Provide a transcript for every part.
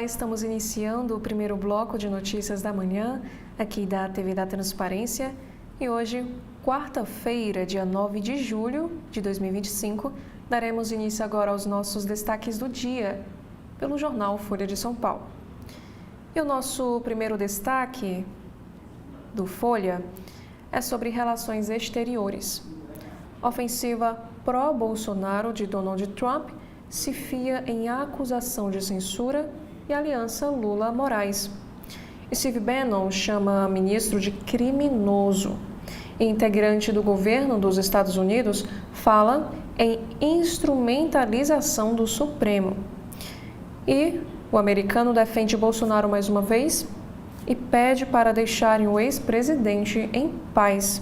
estamos iniciando o primeiro bloco de notícias da manhã, aqui da TV da Transparência. E hoje, quarta-feira, dia 9 de julho de 2025, daremos início agora aos nossos destaques do dia, pelo jornal Folha de São Paulo. E o nosso primeiro destaque do Folha é sobre relações exteriores. Ofensiva pró-Bolsonaro de Donald Trump se fia em acusação de censura e aliança Lula-Moraes. Steve Bannon chama ministro de criminoso. E integrante do governo dos Estados Unidos fala em instrumentalização do Supremo. E o americano defende Bolsonaro mais uma vez e pede para deixarem o ex-presidente em paz.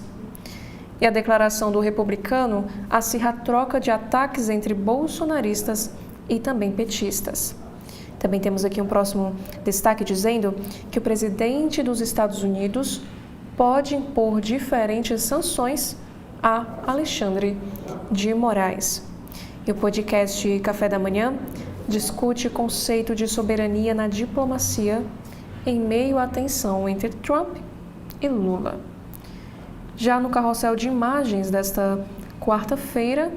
E a declaração do republicano acirra a troca de ataques entre bolsonaristas e também petistas. Também temos aqui um próximo destaque dizendo que o presidente dos Estados Unidos pode impor diferentes sanções a Alexandre de Moraes. E o podcast Café da Manhã discute o conceito de soberania na diplomacia em meio à tensão entre Trump e Lula. Já no carrossel de imagens desta quarta-feira,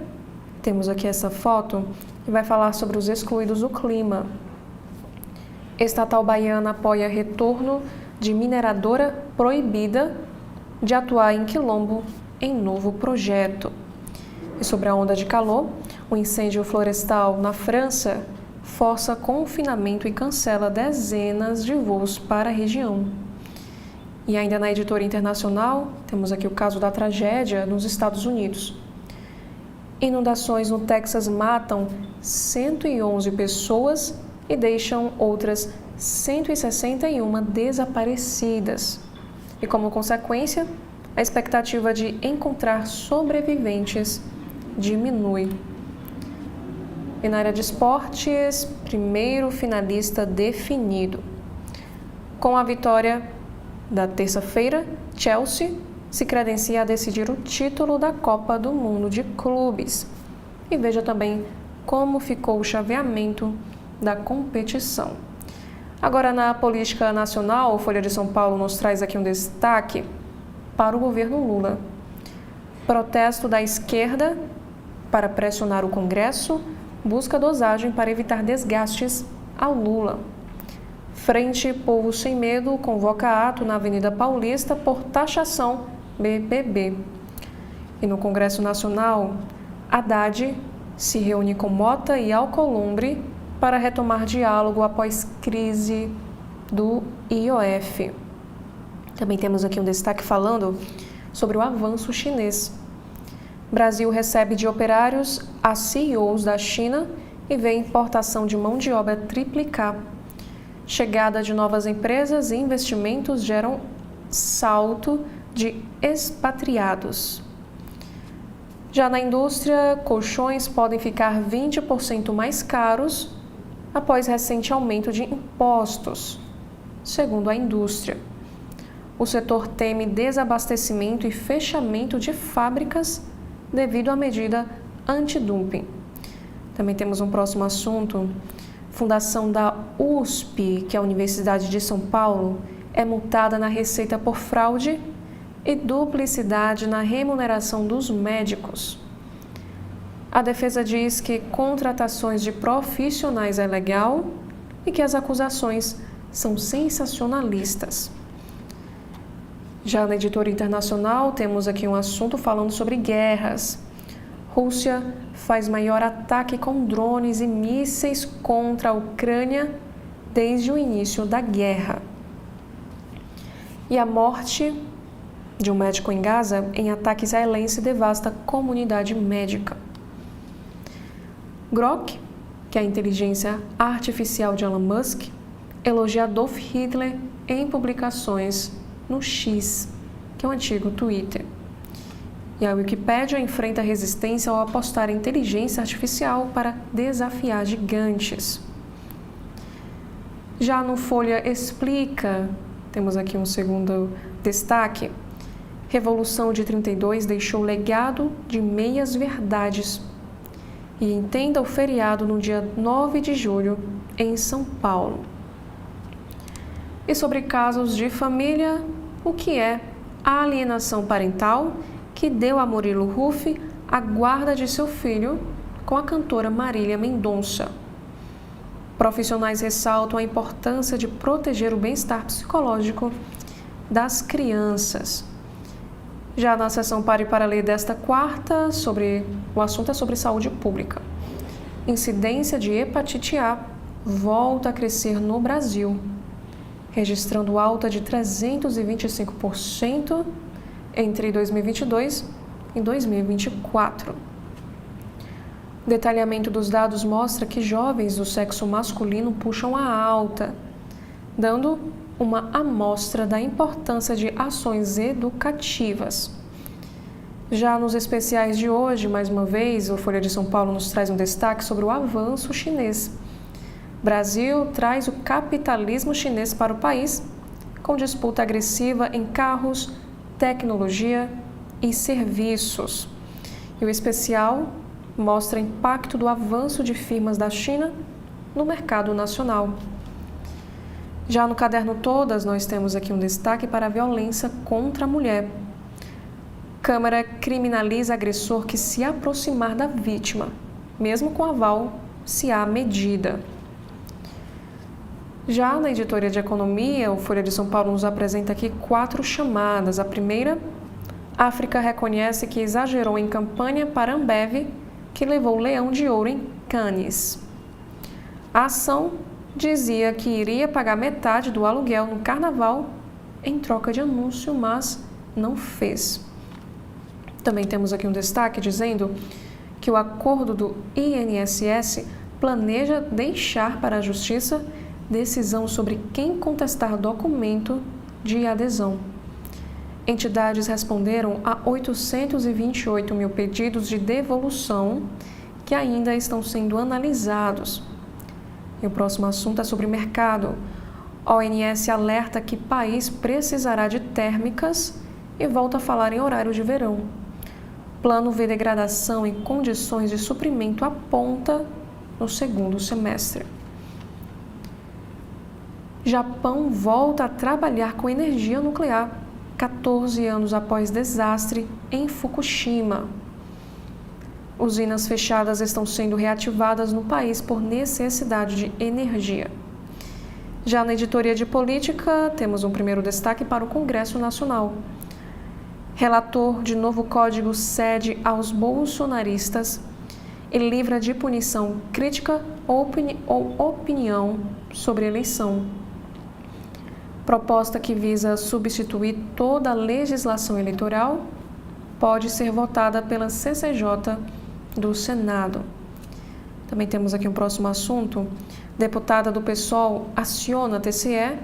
temos aqui essa foto que vai falar sobre os excluídos do clima. Estatal baiana apoia retorno de mineradora proibida de atuar em quilombo em novo projeto. E sobre a onda de calor, o incêndio florestal na França força confinamento e cancela dezenas de voos para a região. E ainda na editora internacional, temos aqui o caso da tragédia nos Estados Unidos. Inundações no Texas matam 111 pessoas e deixam outras 161 desaparecidas. E como consequência, a expectativa de encontrar sobreviventes diminui. E na área de esportes, primeiro finalista definido. Com a vitória da terça-feira, Chelsea se credencia a decidir o título da Copa do Mundo de Clubes. E veja também como ficou o chaveamento da competição. Agora, na política nacional, o Folha de São Paulo nos traz aqui um destaque para o governo Lula. Protesto da esquerda para pressionar o Congresso busca dosagem para evitar desgastes ao Lula. Frente Povo Sem Medo convoca ato na Avenida Paulista por taxação BBB. E no Congresso Nacional, Haddad se reúne com Mota e Alcolumbre para retomar diálogo após crise do IOF. Também temos aqui um destaque falando sobre o avanço chinês. Brasil recebe de operários a CEOs da China e vê importação de mão de obra triplicar. Chegada de novas empresas e investimentos geram salto de expatriados. Já na indústria, colchões podem ficar 20% mais caros após recente aumento de impostos, segundo a indústria. O setor teme desabastecimento e fechamento de fábricas devido à medida antidumping. Também temos um próximo assunto. Fundação da USP, que é a Universidade de São Paulo, é multada na Receita por fraude e duplicidade na remuneração dos médicos. A defesa diz que contratações de profissionais é legal e que as acusações são sensacionalistas. Já na editora internacional, temos aqui um assunto falando sobre guerras. Rússia faz maior ataque com drones e mísseis contra a Ucrânia desde o início da guerra. E a morte de um médico em Gaza em ataque israelense devasta a comunidade médica. Grok, que é a inteligência artificial de Elon Musk, elogia Adolf Hitler em publicações no X, que é o antigo Twitter. E a Wikipédia enfrenta resistência ao apostar em inteligência artificial para desafiar gigantes. Já no Folha Explica, temos aqui um segundo destaque. Revolução de 32 deixou legado de meias verdades. E entenda o feriado no dia 9 de julho em São Paulo. E sobre casos de família, o que é a alienação parental que deu a Murilo Ruff a guarda de seu filho com a cantora Marília Mendonça. Profissionais ressaltam a importância de proteger o bem-estar psicológico das crianças. Já na sessão Pare para Ler desta quarta, o assunto é sobre saúde pública. Incidência de hepatite A volta a crescer no Brasil, registrando alta de 325% entre 2022 e 2024. O detalhamento dos dados mostra que jovens do sexo masculino puxam a alta, dando uma amostra da importância de ações educativas. Já nos especiais de hoje, mais uma vez, o Folha de São Paulo nos traz um destaque sobre o avanço chinês. Brasil traz o capitalismo chinês para o país, com disputa agressiva em carros, tecnologia e serviços. E o especial mostra o impacto do avanço de firmas da China no mercado nacional. Já no caderno Todas, nós temos aqui um destaque para a violência contra a mulher. Câmara criminaliza agressor que se aproximar da vítima, mesmo com aval, se há medida. Já na editoria de Economia, o Folha de São Paulo nos apresenta aqui 4 chamadas. A primeira, África reconhece que exagerou em campanha para Ambev, que levou leão de ouro em Cannes. A ação dizia que iria pagar metade do aluguel no carnaval em troca de anúncio, mas não fez. Também temos aqui um destaque dizendo que o acordo do INSS planeja deixar para a Justiça decisão sobre quem contestar documento de adesão. Entidades responderam a 828 mil pedidos de devolução que ainda estão sendo analisados. E o próximo assunto é sobre mercado. A ONS alerta que país precisará de térmicas e volta a falar em horário de verão. Plano vê degradação em condições de suprimento aponta no segundo semestre. Japão volta a trabalhar com energia nuclear, 14 anos após desastre em Fukushima. Usinas fechadas estão sendo reativadas no país por necessidade de energia. Já na editoria de política, temos um primeiro destaque para o Congresso Nacional. Relator de novo código cede aos bolsonaristas e livra de punição crítica ou opinião sobre eleição. Proposta que visa substituir toda a legislação eleitoral pode ser votada pela CCJ do Senado. Também temos aqui um próximo assunto. Deputada do PSOL aciona a TCE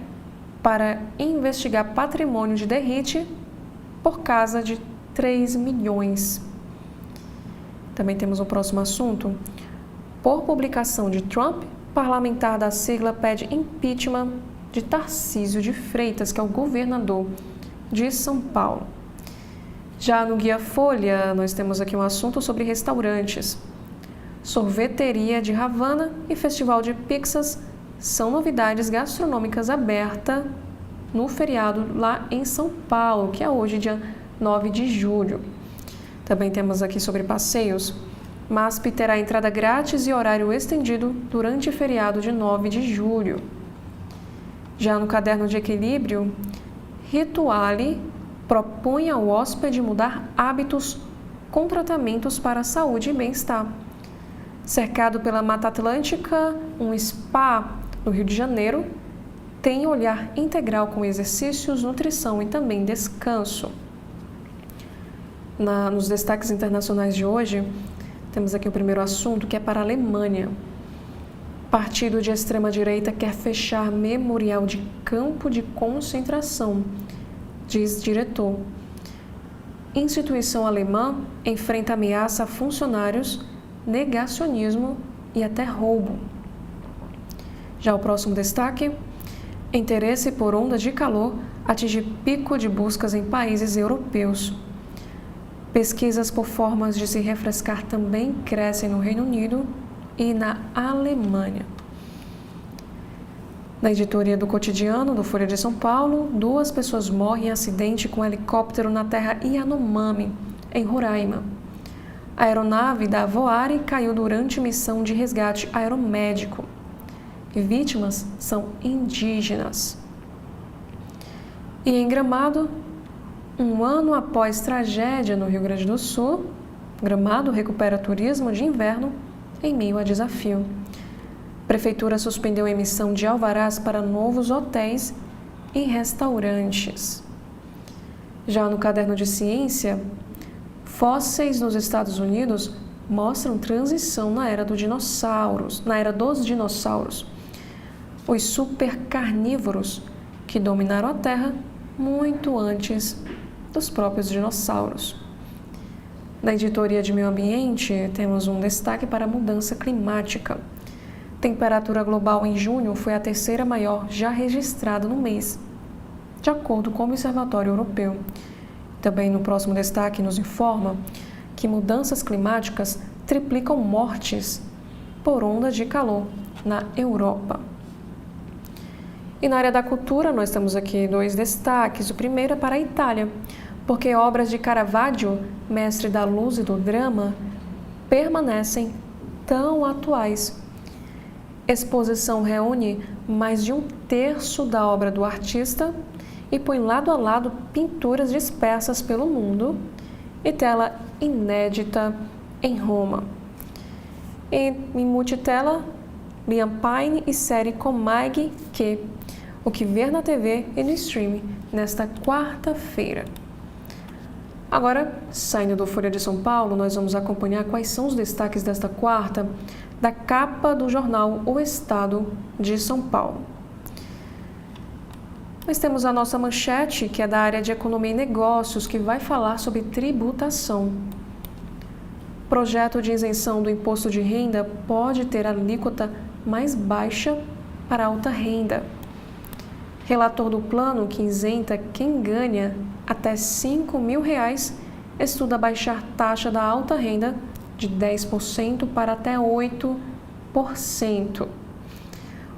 para investigar patrimônio de Derrite por casa de 3 milhões. Também temos um próximo assunto. Por publicação de Trump, parlamentar da sigla pede impeachment de Tarcísio de Freitas, que é o governador de São Paulo. Já no Guia Folha, nós temos aqui um assunto sobre restaurantes. Sorveteria de Havana e Festival de Pizzas são novidades gastronômicas abertas no feriado lá em São Paulo, que é hoje, dia 9 de julho. Também temos aqui sobre passeios. MASP terá entrada grátis e horário estendido durante o feriado de 9 de julho. Já no caderno de equilíbrio, Rituale propõe ao hóspede mudar hábitos com tratamentos para a saúde e bem-estar. Cercado pela Mata Atlântica, um spa no Rio de Janeiro tem olhar integral com exercícios, nutrição e também descanso. Nos destaques internacionais de hoje, temos aqui o primeiro assunto, que é para a Alemanha. Partido de extrema-direita quer fechar memorial de campo de concentração, diz diretor. Instituição alemã enfrenta ameaça a funcionários, negacionismo e até roubo. Já o próximo destaque, interesse por onda de calor atinge pico de buscas em países europeus. Pesquisas por formas de se refrescar também crescem no Reino Unido e na Alemanha. Na editoria do Cotidiano, do Folha de São Paulo, 2 pessoas morrem em acidente com helicóptero na terra Yanomami, em Roraima. A aeronave da Voare caiu durante missão de resgate aeromédico. Vítimas são indígenas. E em Gramado, 1 ano após tragédia no Rio Grande do Sul, Gramado recupera turismo de inverno em meio a desafio. Prefeitura suspendeu a emissão de alvarás para novos hotéis e restaurantes. Já no caderno de ciência, fósseis nos Estados Unidos mostram transição na era dos dinossauros. Os supercarnívoros que dominaram a Terra muito antes dos próprios dinossauros. Na editoria de Meio Ambiente, temos um destaque para a mudança climática. Temperatura global em junho foi a 3ª maior já registrada no mês, de acordo com o Observatório Europeu. Também no próximo destaque nos informa que mudanças climáticas triplicam mortes por onda de calor na Europa. E na área da cultura, nós temos aqui 2 destaques. O primeiro é para a Itália, porque obras de Caravaggio, mestre da luz e do drama, permanecem tão atuais. Exposição reúne mais de 1/3 da obra do artista e põe lado a lado pinturas dispersas pelo mundo e tela inédita em Roma. E em multitela, Liam Payne e série Comaig que o que ver na TV e no streaming nesta quarta-feira. Agora, saindo do Folha de São Paulo, nós vamos acompanhar quais são os destaques desta quarta da capa do jornal O Estado de São Paulo. Nós temos a nossa manchete, que é da área de Economia e Negócios, que vai falar sobre tributação. Projeto de isenção do imposto de renda pode ter alíquota mais baixa para alta renda. Relator do plano que isenta quem ganha até R$ 5.000 estuda baixar taxa da alta renda de 10% para até 8%.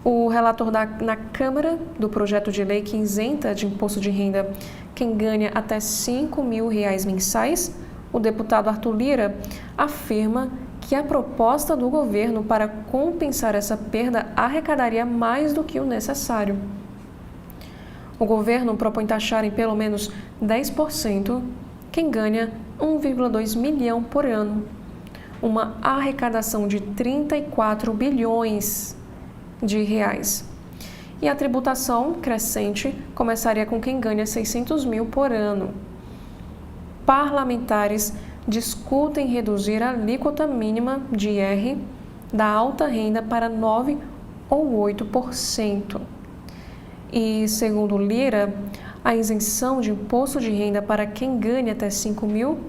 O relator na Câmara do projeto de lei que isenta de imposto de renda quem ganha até R$ 5.000 mensais, o deputado Arthur Lira, afirma que a proposta do governo para compensar essa perda arrecadaria mais do que o necessário. O governo propõe taxar em pelo menos 10% quem ganha 1,2 milhão por ano, uma arrecadação de 34 bilhões de reais. E a tributação crescente começaria com quem ganha 600 mil por ano. Parlamentares discutem reduzir a alíquota mínima de IR da alta renda para 9% ou 8%. E, segundo Lira, a isenção de imposto de renda para quem ganha até 5 mil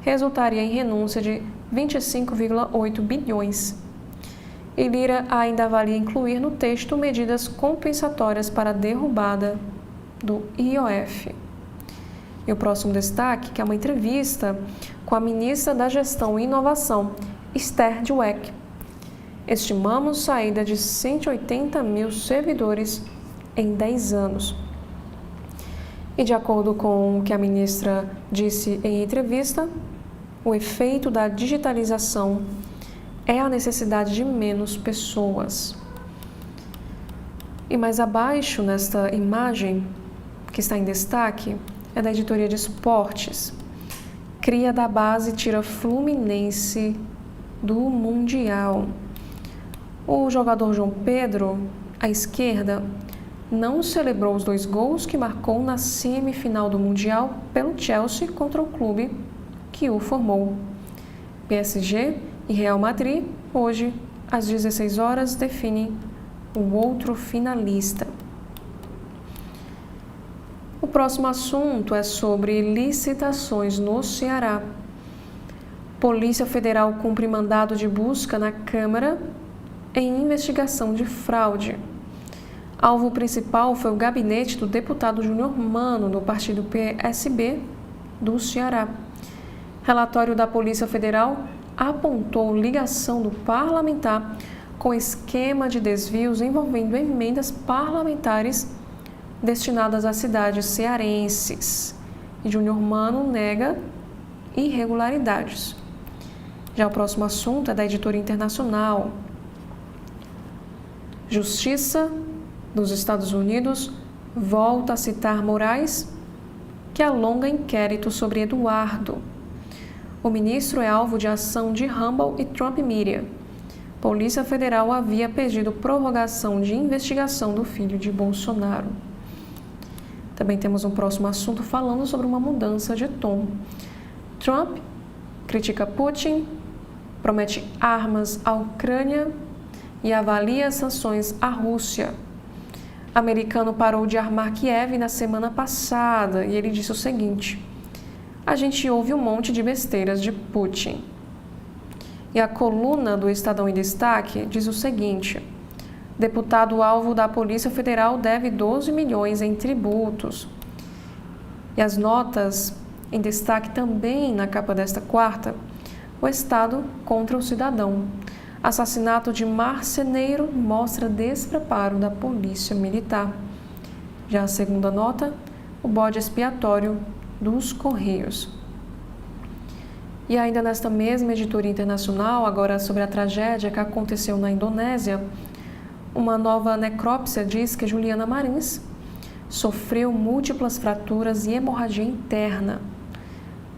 resultaria em renúncia de 25,8 bilhões. E Lira ainda avalia incluir no texto medidas compensatórias para a derrubada do IOF. E o próximo destaque, que é uma entrevista com a ministra da Gestão e Inovação, Esther Dweck. Estimamos saída de 180 mil servidores em 10 anos. E de acordo com o que a ministra disse em entrevista, o efeito da digitalização é a necessidade de menos pessoas. E mais abaixo, nesta imagem que está em destaque, é da editoria de esportes. Cria da base tira Fluminense do Mundial. O jogador João Pedro, à esquerda, não celebrou os 2 gols que marcou na semifinal do Mundial pelo Chelsea contra o clube que o formou. PSG e Real Madrid, hoje, às 16 horas, definem o outro finalista. O próximo assunto é sobre licitações no Ceará. Polícia Federal cumpre mandado de busca na Câmara em investigação de fraude. Alvo principal foi o gabinete do deputado Júnior Mano, do partido PSB do Ceará. Relatório da Polícia Federal apontou ligação do parlamentar com esquema de desvios envolvendo emendas parlamentares destinadas às cidades cearenses. E Júnior Mano nega irregularidades. Já o próximo assunto é da Editoria Internacional. Justiça dos Estados Unidos volta a citar Moraes, que alonga inquérito sobre Eduardo. O ministro é alvo de ação de Rumble e Trump Media. Polícia Federal havia pedido prorrogação de investigação do filho de Bolsonaro. Também temos um próximo assunto falando sobre uma mudança de tom. Trump critica Putin, promete armas à Ucrânia e avalia sanções à Rússia. Americano parou de armar Kiev na semana passada e ele disse o seguinte: a gente ouve um monte de besteiras de Putin. E a coluna do Estadão em Destaque diz o seguinte: deputado alvo da Polícia Federal deve 12 milhões em tributos. E as notas em destaque também na capa desta quarta: o Estado contra o cidadão. Assassinato de marceneiro mostra despreparo da polícia militar. Já a segunda nota: o bode expiatório dos Correios. E ainda nesta mesma editoria internacional, agora sobre a tragédia que aconteceu na Indonésia, uma nova necrópsia diz que Juliana Marins sofreu múltiplas fraturas e hemorragia interna.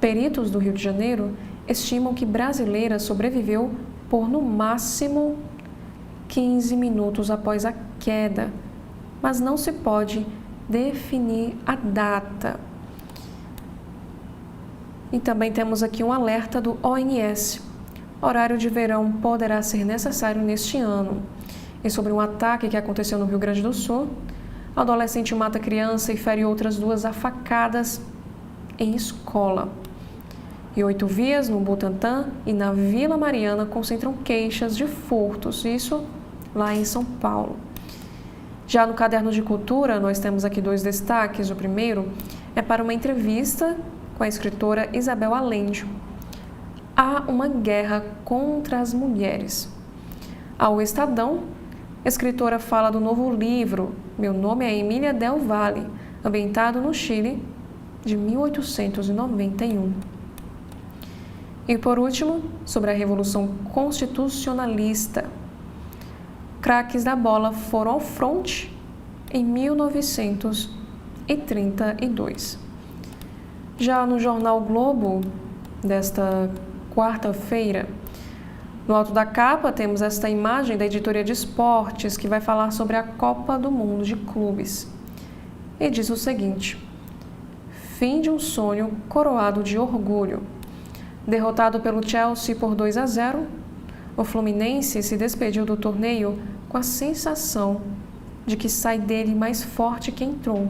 Peritos do Rio de Janeiro estimam que brasileira sobreviveu por no máximo 15 minutos após a queda, mas não se pode definir a data. E também temos aqui um alerta do ONS. Horário de verão poderá ser necessário neste ano. E sobre um ataque que aconteceu no Rio Grande do Sul, adolescente mata criança e fere outras 2 a facadas em escola. E 8 vias no Butantã e na Vila Mariana concentram queixas de furtos, isso lá em São Paulo. Já no Caderno de Cultura, nós temos aqui 2 destaques. O primeiro é para uma entrevista com a escritora Isabel Allende. Há uma guerra contra as mulheres. Ao Estadão, a escritora fala do novo livro Meu Nome é Emília Del Valle, ambientado no Chile, de 1891. E por último, sobre a Revolução Constitucionalista. Craques da bola foram ao fronte em 1932. Já no jornal o Globo, desta quarta-feira, no alto da capa temos esta imagem da editoria de esportes que vai falar sobre a Copa do Mundo de Clubes. E diz o seguinte: fim de um sonho coroado de orgulho. Derrotado pelo Chelsea por 2-0, o Fluminense se despediu do torneio com a sensação de que sai dele mais forte que entrou,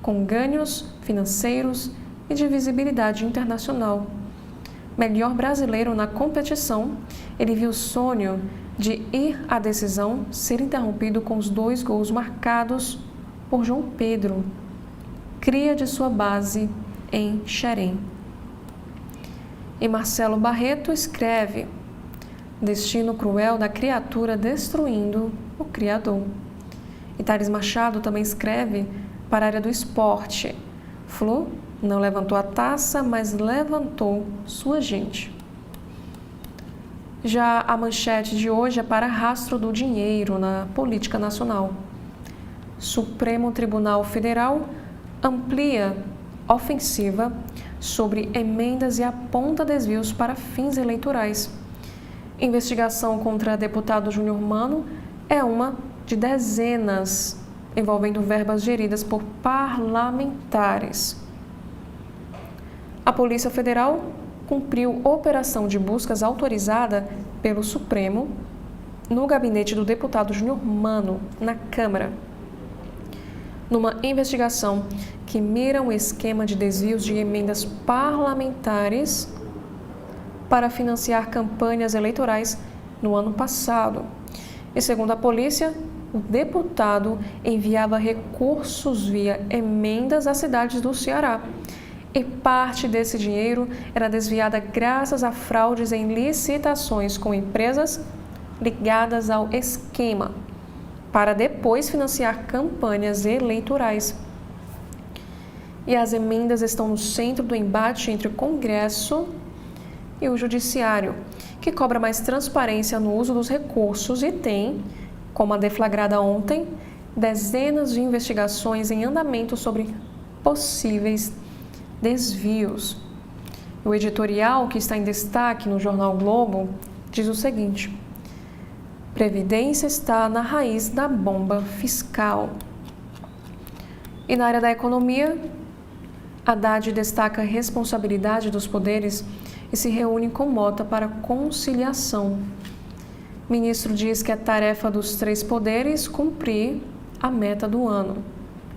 com ganhos financeiros e de visibilidade internacional. Melhor brasileiro na competição, ele viu o sonho de ir à decisão ser interrompido com os 2 gols marcados por João Pedro, cria de sua base em Xerém. E Marcelo Barreto escreve: destino cruel da criatura destruindo o Criador. E Thales Machado também escreve para a área do esporte: Flu não levantou a taça, mas levantou sua gente. Já a manchete de hoje é para rastro do dinheiro na política nacional. Supremo Tribunal Federal amplia ofensiva sobre emendas e aponta desvios para fins eleitorais. Investigação contra deputado Júnior Mano é uma de dezenas envolvendo verbas geridas por parlamentares. A Polícia Federal cumpriu operação de buscas autorizada pelo Supremo no gabinete do deputado Júnior Mano, na Câmara, numa investigação que mira um esquema de desvios de emendas parlamentares para financiar campanhas eleitorais no ano passado. E segundo a polícia, o deputado enviava recursos via emendas às cidades do Ceará. E parte desse dinheiro era desviada graças a fraudes em licitações com empresas ligadas ao esquema, para depois financiar campanhas eleitorais. E as emendas estão no centro do embate entre o Congresso e o Judiciário, que cobra mais transparência no uso dos recursos e tem, como a deflagrada ontem, dezenas de investigações em andamento sobre possíveis desvios. O editorial, que está em destaque no jornal Globo, diz o seguinte: Previdência está na raiz da bomba fiscal. E na área da economia, Haddad destaca a responsabilidade dos poderes e se reúne com Mota para conciliação. O ministro diz que é tarefa dos três poderes cumprir a meta do ano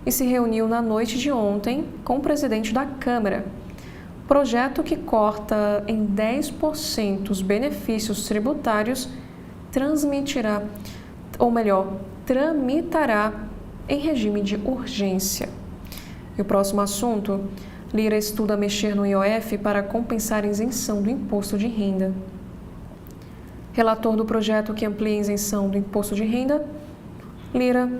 e se reuniu na noite de ontem com o presidente da Câmara. Projeto que corta em 10% os benefícios tributários tramitará em regime de urgência. E o próximo assunto, Lira estuda mexer no IOF para compensar a isenção do imposto de renda. Relator do projeto que amplia a isenção do imposto de renda, Lira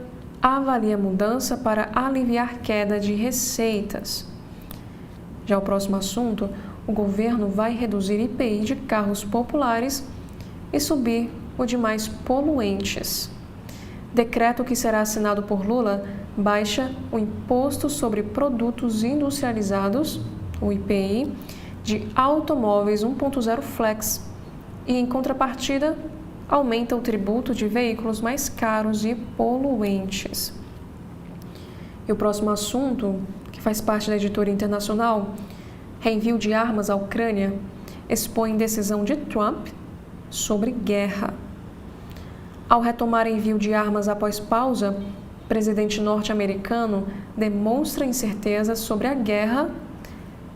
avalia mudança para aliviar queda de receitas. Já o próximo assunto, o governo vai reduzir IPI de carros populares e subir o de mais poluentes. Decreto que será assinado por Lula baixa o imposto sobre produtos industrializados, o IPI, de automóveis 1.0 Flex e, em contrapartida, aumenta o tributo de veículos mais caros e poluentes. E o próximo assunto, que faz parte da editoria internacional, reenvio de armas à Ucrânia, expõe decisão de Trump sobre guerra. Ao retomar envio de armas após pausa, o presidente norte-americano demonstra incerteza sobre a guerra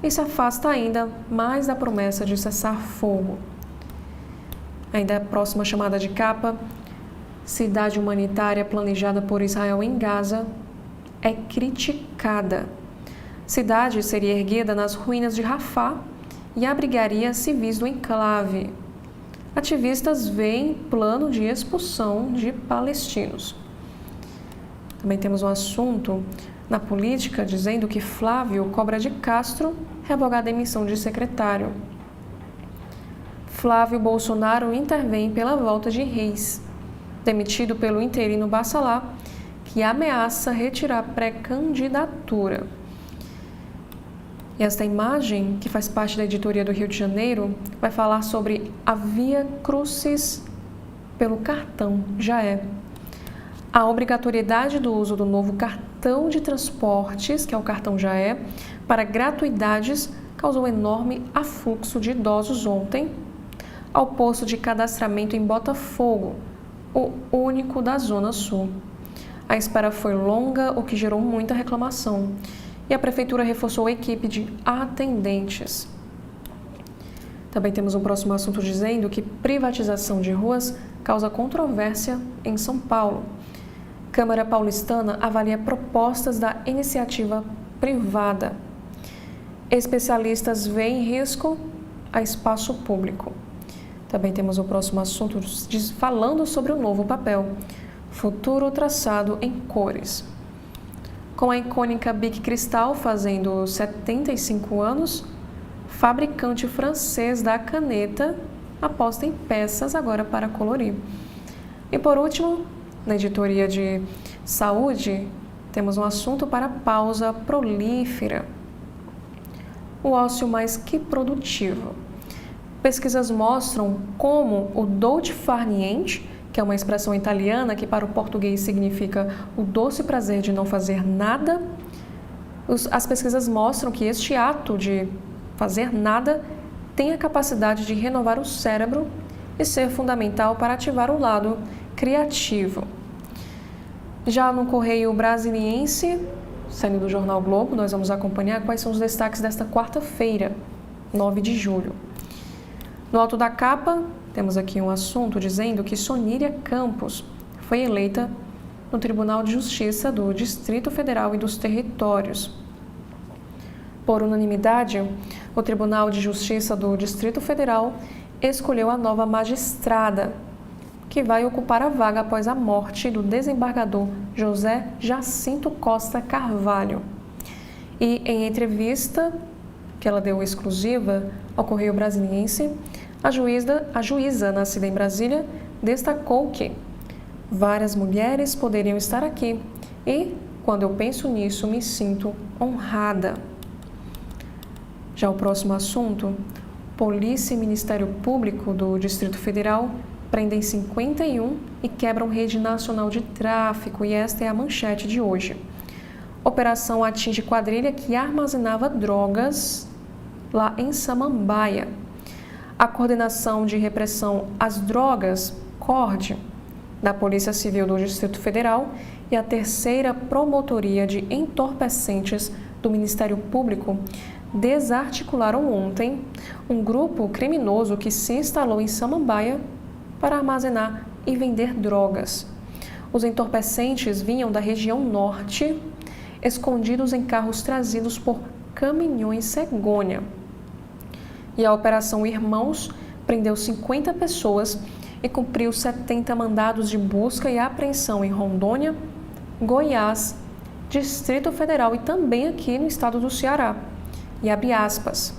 e se afasta ainda mais da promessa de cessar fogo. Ainda a próxima chamada de capa, cidade humanitária planejada por Israel em Gaza é criticada. Cidade seria erguida nas ruínas de Rafah e abrigaria civis do enclave. Ativistas veem plano de expulsão de palestinos. Também temos um assunto na política dizendo que Flávio cobra de Castro revogar a demissão de secretário. Flávio Bolsonaro intervém pela volta de Reis, demitido pelo interino Bacelar, que ameaça retirar pré-candidatura. E esta imagem, que faz parte da editoria do Rio de Janeiro, vai falar sobre a via crucis pelo cartão Jaé. A obrigatoriedade do uso do novo cartão de transportes, que é o cartão Jaé, para gratuidades causou enorme afluxo de idosos ontem ao posto de cadastramento em Botafogo, o único da Zona Sul. A espera foi longa, o que gerou muita reclamação. E a Prefeitura reforçou a equipe de atendentes. Também temos um próximo assunto dizendo que privatização de ruas causa controvérsia em São Paulo. Câmara paulistana avalia propostas da iniciativa privada. Especialistas veem risco a espaço público. Também temos o próximo assunto falando sobre o novo papel, futuro traçado em cores. Com a icônica Bic Cristal fazendo 75 anos, fabricante francês da caneta aposta em peças agora para colorir. E por último, na editoria de saúde, temos um assunto para pausa prolífera. O ócio mais que produtivo. Pesquisas mostram como o dolce far niente, que é uma expressão italiana que para o português significa o doce prazer de não fazer nada. As pesquisas mostram que este ato de fazer nada tem a capacidade de renovar o cérebro e ser fundamental para ativar o lado criativo. Já no Correio Brasiliense, saindo do jornal Globo, nós vamos acompanhar quais são os destaques desta quarta-feira, 9 de julho. No alto da capa, temos aqui um assunto dizendo que Soníria Campos foi eleita no Tribunal de Justiça do Distrito Federal e dos Territórios. Por unanimidade, o Tribunal de Justiça do Distrito Federal escolheu a nova magistrada, que vai ocupar a vaga após a morte do desembargador José Jacinto Costa Carvalho. E em entrevista que ela deu exclusiva ao Correio Brasiliense, a juíza nascida em Brasília destacou que várias mulheres poderiam estar aqui e, quando eu penso nisso, me sinto honrada. Já o próximo assunto, Polícia e Ministério Público do Distrito Federal prendem 51 e quebram rede nacional de tráfico, e esta é a manchete de hoje. Operação atinge quadrilha que armazenava drogas lá em Samambaia. A Coordenação de Repressão às Drogas, CORD, da Polícia Civil do Distrito Federal e a terceira Promotoria de Entorpecentes do Ministério Público desarticularam ontem um grupo criminoso que se instalou em Samambaia para armazenar e vender drogas. Os entorpecentes vinham da região norte, escondidos em carros trazidos por caminhões cegonha. E a Operação Irmãos prendeu 50 pessoas e cumpriu 70 mandados de busca e apreensão em Rondônia, Goiás, Distrito Federal e também aqui no estado do Ceará. E abre aspas.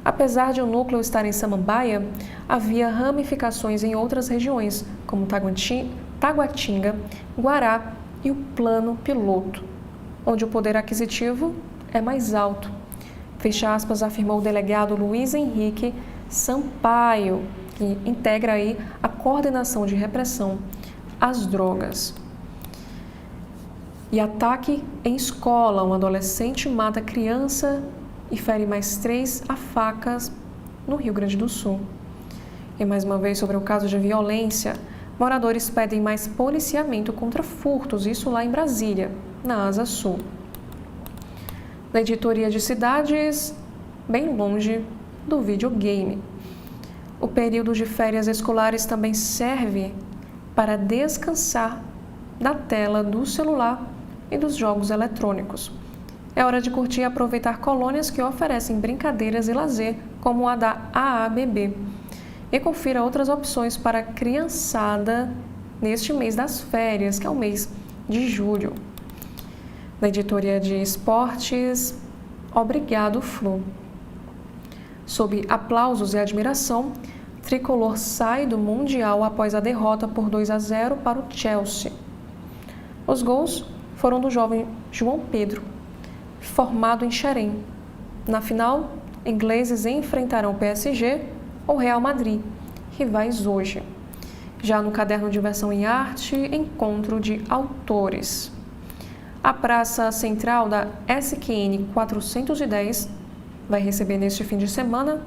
Apesar de o núcleo estar em Samambaia, havia ramificações em outras regiões, como Taguatinga, Guará e o Plano Piloto, onde o poder aquisitivo é mais alto. Fecha aspas, afirmou o delegado Luiz Henrique Sampaio, que integra aí a Coordenação de Repressão às Drogas. E ataque em escola. Um adolescente mata criança e fere mais 3 a facas no Rio Grande do Sul. E mais uma vez sobre o caso de violência, moradores pedem mais policiamento contra furtos, isso lá em Brasília, na Asa Sul. Na editoria de cidades, bem longe do videogame. O período de férias escolares também serve para descansar da tela do celular e dos jogos eletrônicos. É hora de curtir e aproveitar colônias que oferecem brincadeiras e lazer, como a da AABB. E confira outras opções para a criançada neste mês das férias, que é o mês de julho. Na editoria de esportes, obrigado, Flu. Sob aplausos e admiração, Tricolor sai do Mundial após a derrota por 2-0 para o Chelsea. Os gols foram do jovem João Pedro, formado em Xerém. Na final, ingleses enfrentarão o PSG ou Real Madrid, rivais hoje. Já no caderno de versão em arte, encontro de autores. A praça central da SQN 410 vai receber neste fim de semana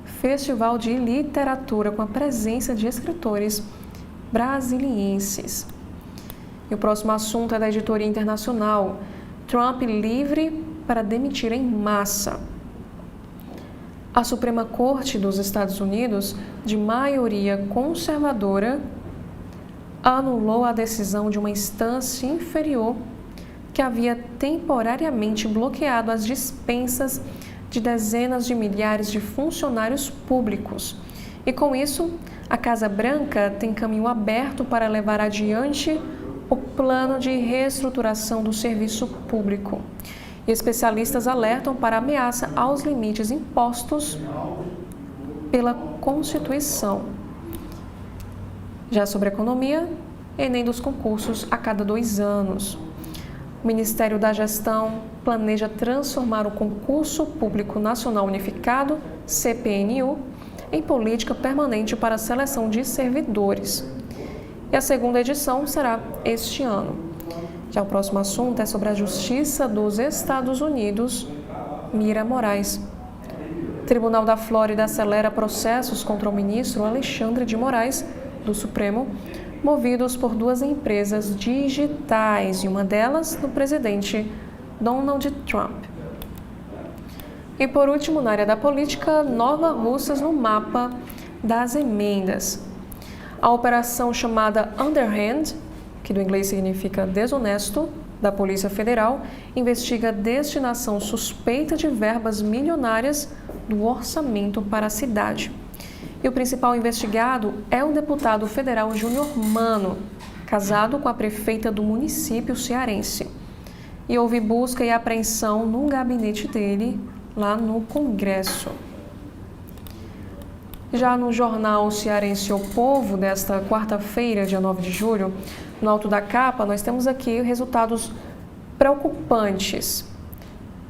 Festival de Literatura com a presença de escritores brasilienses. E o próximo assunto é da editoria internacional. Trump livre para demitir em massa. A Suprema Corte dos Estados Unidos, de maioria conservadora, anulou a decisão de uma instância inferior que havia temporariamente bloqueado as dispensas de dezenas de milhares de funcionários públicos. E com isso, a Casa Branca tem caminho aberto para levar adiante o plano de reestruturação do serviço público. E especialistas alertam para a ameaça aos limites impostos pela Constituição. Já sobre a economia, Enem dos concursos a cada 2 anos. O Ministério da Gestão planeja transformar o Concurso Público Nacional Unificado, CPNU, em política permanente para a seleção de servidores. E a segunda edição será este ano. Já o próximo assunto é sobre a Justiça dos Estados Unidos, Mira Moraes. O Tribunal da Flórida acelera processos contra o ministro Alexandre de Moraes, do Supremo, movidos por 2 empresas digitais, e uma delas do presidente Donald Trump. E por último, na área da política, Nova Russas no mapa das emendas. A operação chamada Underhand, que do inglês significa desonesto, da Polícia Federal, investiga a destinação suspeita de verbas milionárias do orçamento para a cidade. E o principal investigado é o deputado federal Júnior Mano, casado com a prefeita do município cearense. E houve busca e apreensão no gabinete dele, lá no Congresso. Já no jornal cearense O Povo, desta quarta-feira, dia 9 de julho, no alto da capa, nós temos aqui resultados preocupantes.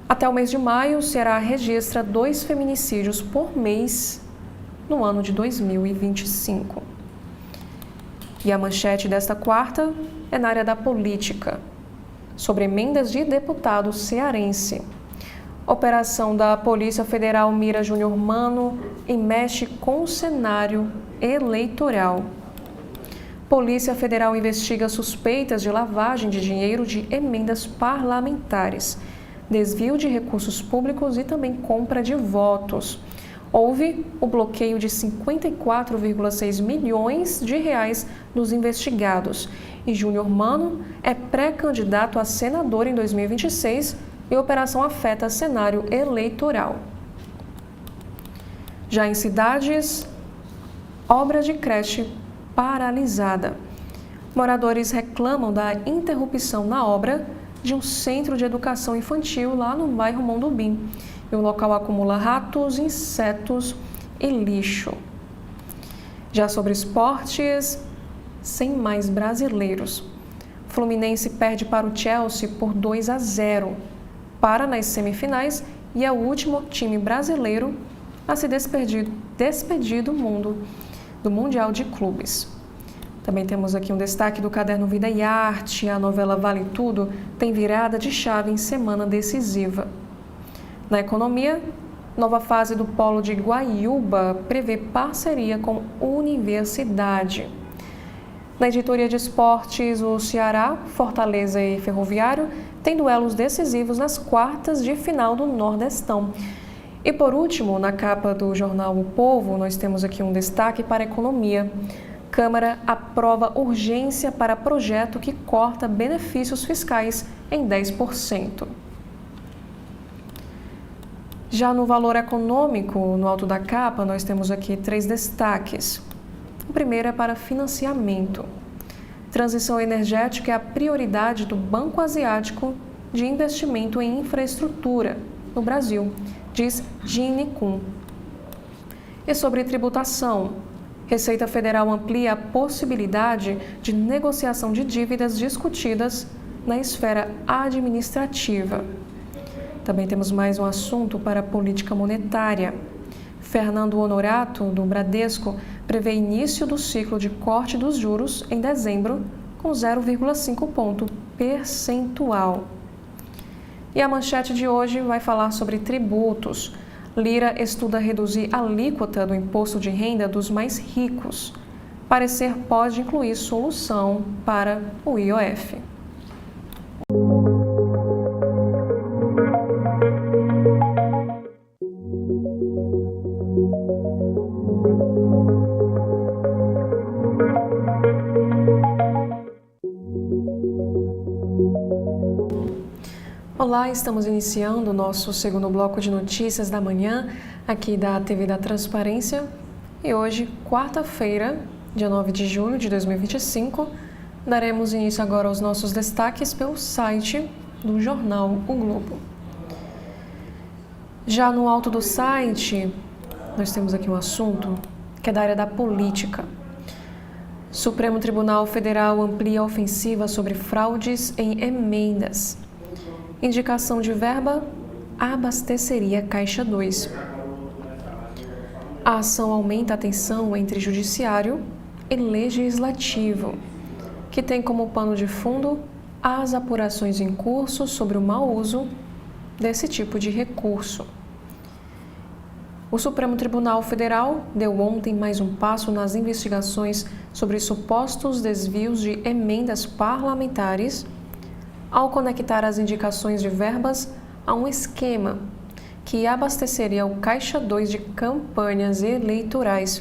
Até o mês de maio, o Ceará registra 2 feminicídios por mês no ano de 2025. E a manchete desta quarta é na área da política, sobre emendas de deputado cearense. Operação da Polícia Federal mira Júnior Mano e mexe com o cenário eleitoral. Polícia Federal investiga suspeitas de lavagem de dinheiro de emendas parlamentares, desvio de recursos públicos e também compra de votos. Houve o bloqueio de 54,6 milhões de reais dos investigados e Júnior Mano é pré-candidato a senador em 2026 e a operação afeta cenário eleitoral. Já em cidades, obra de creche paralisada. Moradores reclamam da interrupção na obra de um centro de educação infantil lá no bairro Mondubim. E o local acumula ratos, insetos e lixo. Já sobre esportes, sem mais brasileiros. Fluminense perde para o Chelsea por 2-0. Para nas semifinais e é o último time brasileiro a se despedir do Mundial de Clubes. Também temos aqui um destaque do caderno Vida e Arte. A novela Vale Tudo tem virada de chave em semana decisiva. Na economia, nova fase do Polo de Guaiúba prevê parceria com universidade. Na editoria de esportes, o Ceará, Fortaleza e Ferroviário têm duelos decisivos nas quartas de final do Nordestão. E por último, na capa do jornal O Povo, nós temos aqui um destaque para a economia. Câmara aprova urgência para projeto que corta benefícios fiscais em 10%. Já no valor econômico, no alto da capa, nós temos aqui 3 destaques. O primeiro é para financiamento. Transição energética é a prioridade do Banco Asiático de Investimento em Infraestrutura no Brasil, diz Gini Kuhn. E sobre tributação, Receita Federal amplia a possibilidade de negociação de dívidas discutidas na esfera administrativa. Também temos mais um assunto para a política monetária. Fernando Honorato, do Bradesco, prevê início do ciclo de corte dos juros em dezembro, com 0,5 ponto percentual. E a manchete de hoje vai falar sobre tributos. Lira estuda reduzir a alíquota do imposto de renda dos mais ricos. Parecer pode incluir solução para o IOF. Olá, estamos iniciando o nosso segundo bloco de notícias da manhã aqui da TV da Transparência e hoje, quarta-feira, dia 9 de julho de 2025, daremos início agora aos nossos destaques pelo site do jornal O Globo. Já no alto do site, nós temos aqui um assunto que é da área da política. Supremo Tribunal Federal amplia a ofensiva sobre fraudes em emendas. Indicação de verba abasteceria Caixa 2. A ação aumenta a tensão entre judiciário e legislativo, que tem como pano de fundo as apurações em curso sobre o mau uso desse tipo de recurso. O Supremo Tribunal Federal deu ontem mais um passo nas investigações sobre supostos desvios de emendas parlamentares ao conectar as indicações de verbas a um esquema que abasteceria o Caixa 2 de campanhas eleitorais.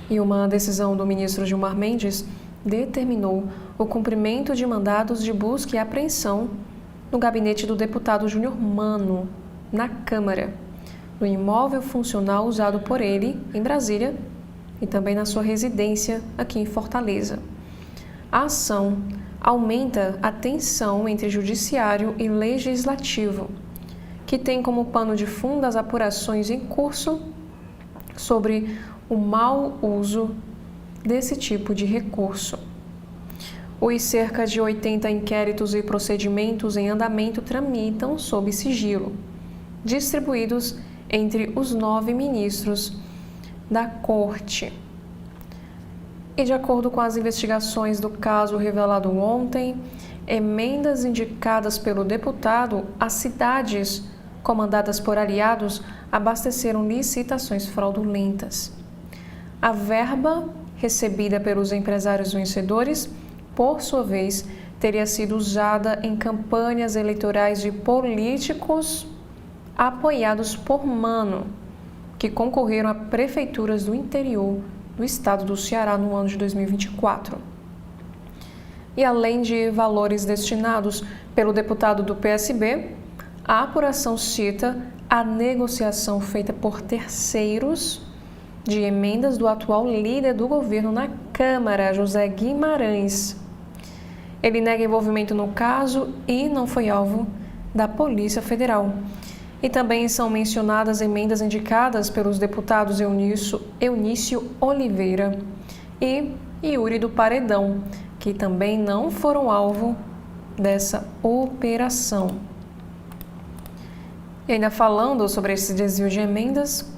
E uma decisão do ministro Gilmar Mendes determinou o cumprimento de mandados de busca e apreensão no gabinete do deputado Júnior Mano, na Câmara, no imóvel funcional usado por ele em Brasília e também na sua residência aqui em Fortaleza. A ação aumenta a tensão entre judiciário e legislativo, que tem como pano de fundo as apurações em curso sobre o mau uso desse tipo de recurso. Os cerca de 80 inquéritos e procedimentos em andamento tramitam sob sigilo, distribuídos entre os 9 ministros da Corte. E de acordo com as investigações do caso revelado ontem, emendas indicadas pelo deputado às cidades comandadas por aliados abasteceram licitações fraudulentas. A verba recebida pelos empresários vencedores, por sua vez, teria sido usada em campanhas eleitorais de políticos apoiados por Mano, que concorreram a prefeituras do interior do estado do Ceará no ano de 2024. E além de valores destinados pelo deputado do PSB, a apuração cita a negociação feita por terceiros de emendas do atual líder do governo na Câmara, José Guimarães. Ele nega envolvimento no caso e não foi alvo da Polícia Federal. E também são mencionadas emendas indicadas pelos deputados Eunício Oliveira e Yuri do Paredão, que também não foram alvo dessa operação. E ainda falando sobre esse desvio de emendas,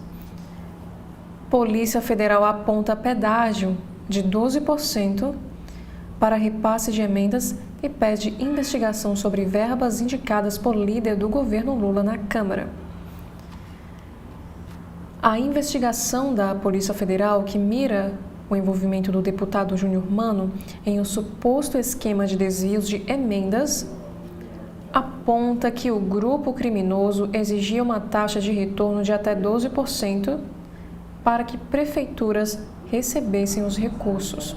Polícia Federal aponta pedágio de 12% para repasse de emendas e pede investigação sobre verbas indicadas por líder do governo Lula na Câmara. A investigação da Polícia Federal, que mira o envolvimento do deputado Júnior Mano em um suposto esquema de desvios de emendas, aponta que o grupo criminoso exigia uma taxa de retorno de até 12% para que prefeituras recebessem os recursos.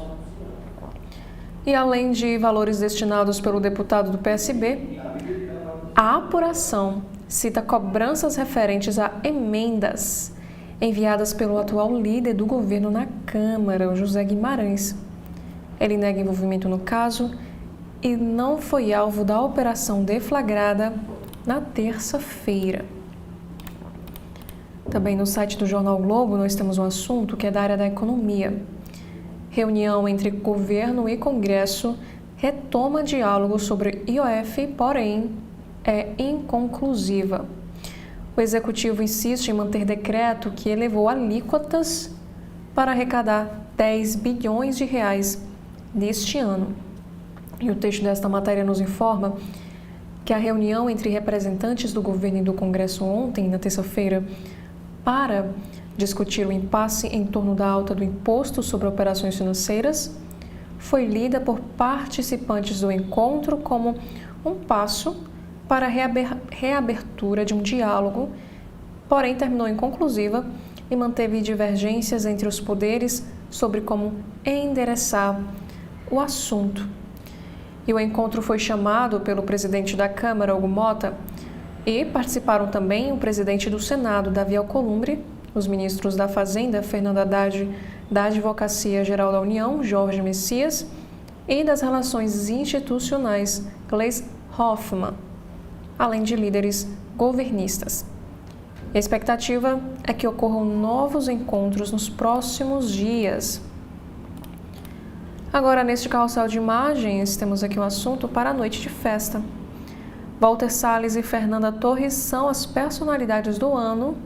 E além de valores destinados pelo deputado do PSB, a apuração cita cobranças referentes a emendas enviadas pelo atual líder do governo na Câmara, o José Guimarães. Ele nega envolvimento no caso e não foi alvo da operação deflagrada na terça-feira. Também no site do Jornal Globo nós temos um assunto que é da área da economia. Reunião entre governo e Congresso retoma diálogo sobre IOF, porém é inconclusiva. O Executivo insiste em manter decreto que elevou alíquotas para arrecadar 10 bilhões de reais neste ano. E o texto desta matéria nos informa que a reunião entre representantes do governo e do Congresso ontem, na terça-feira, para discutir o impasse em torno da alta do imposto sobre operações financeiras, foi lida por participantes do encontro como um passo para a reabertura de um diálogo, porém terminou inconclusiva e manteve divergências entre os poderes sobre como endereçar o assunto. E o encontro foi chamado pelo presidente da Câmara, Hugo Mota, e participaram também o presidente do Senado, Davi Alcolumbre, os ministros da Fazenda, Fernando Haddad, da Advocacia Geral da União, Jorge Messias, e das Relações Institucionais, Gleisi Hoffmann, além de líderes governistas. A expectativa é que ocorram novos encontros nos próximos dias. Agora, neste carrossel de imagens, temos aqui um assunto para a noite de festa. Walter Salles e Fernanda Torres são as personalidades do ano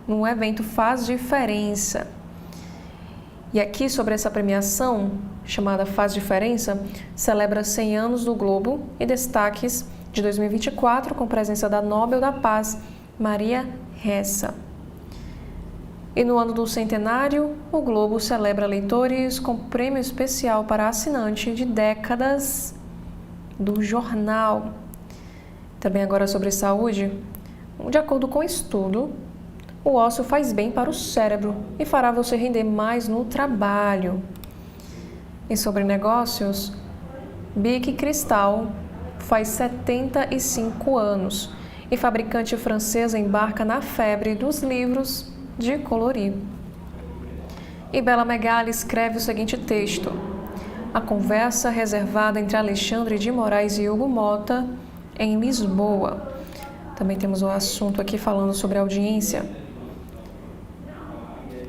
no evento Faz Diferença. E aqui, sobre essa premiação, chamada Faz Diferença, celebra 100 anos do Globo e destaques de 2024 com presença da Nobel da Paz, Maria Ressa. E no ano do centenário, o Globo celebra leitores com prêmio especial para assinante de décadas do jornal. Também agora sobre saúde, de acordo com o estudo, o ócio faz bem para o cérebro e fará você render mais no trabalho. E sobre negócios, Bic Cristal faz 75 anos E fabricante francesa embarca na febre dos livros de colorir. E Bela Megali escreve o seguinte texto: a conversa reservada entre Alexandre de Moraes e Hugo Motta em Lisboa. Também temos um assunto aqui falando sobre audiência.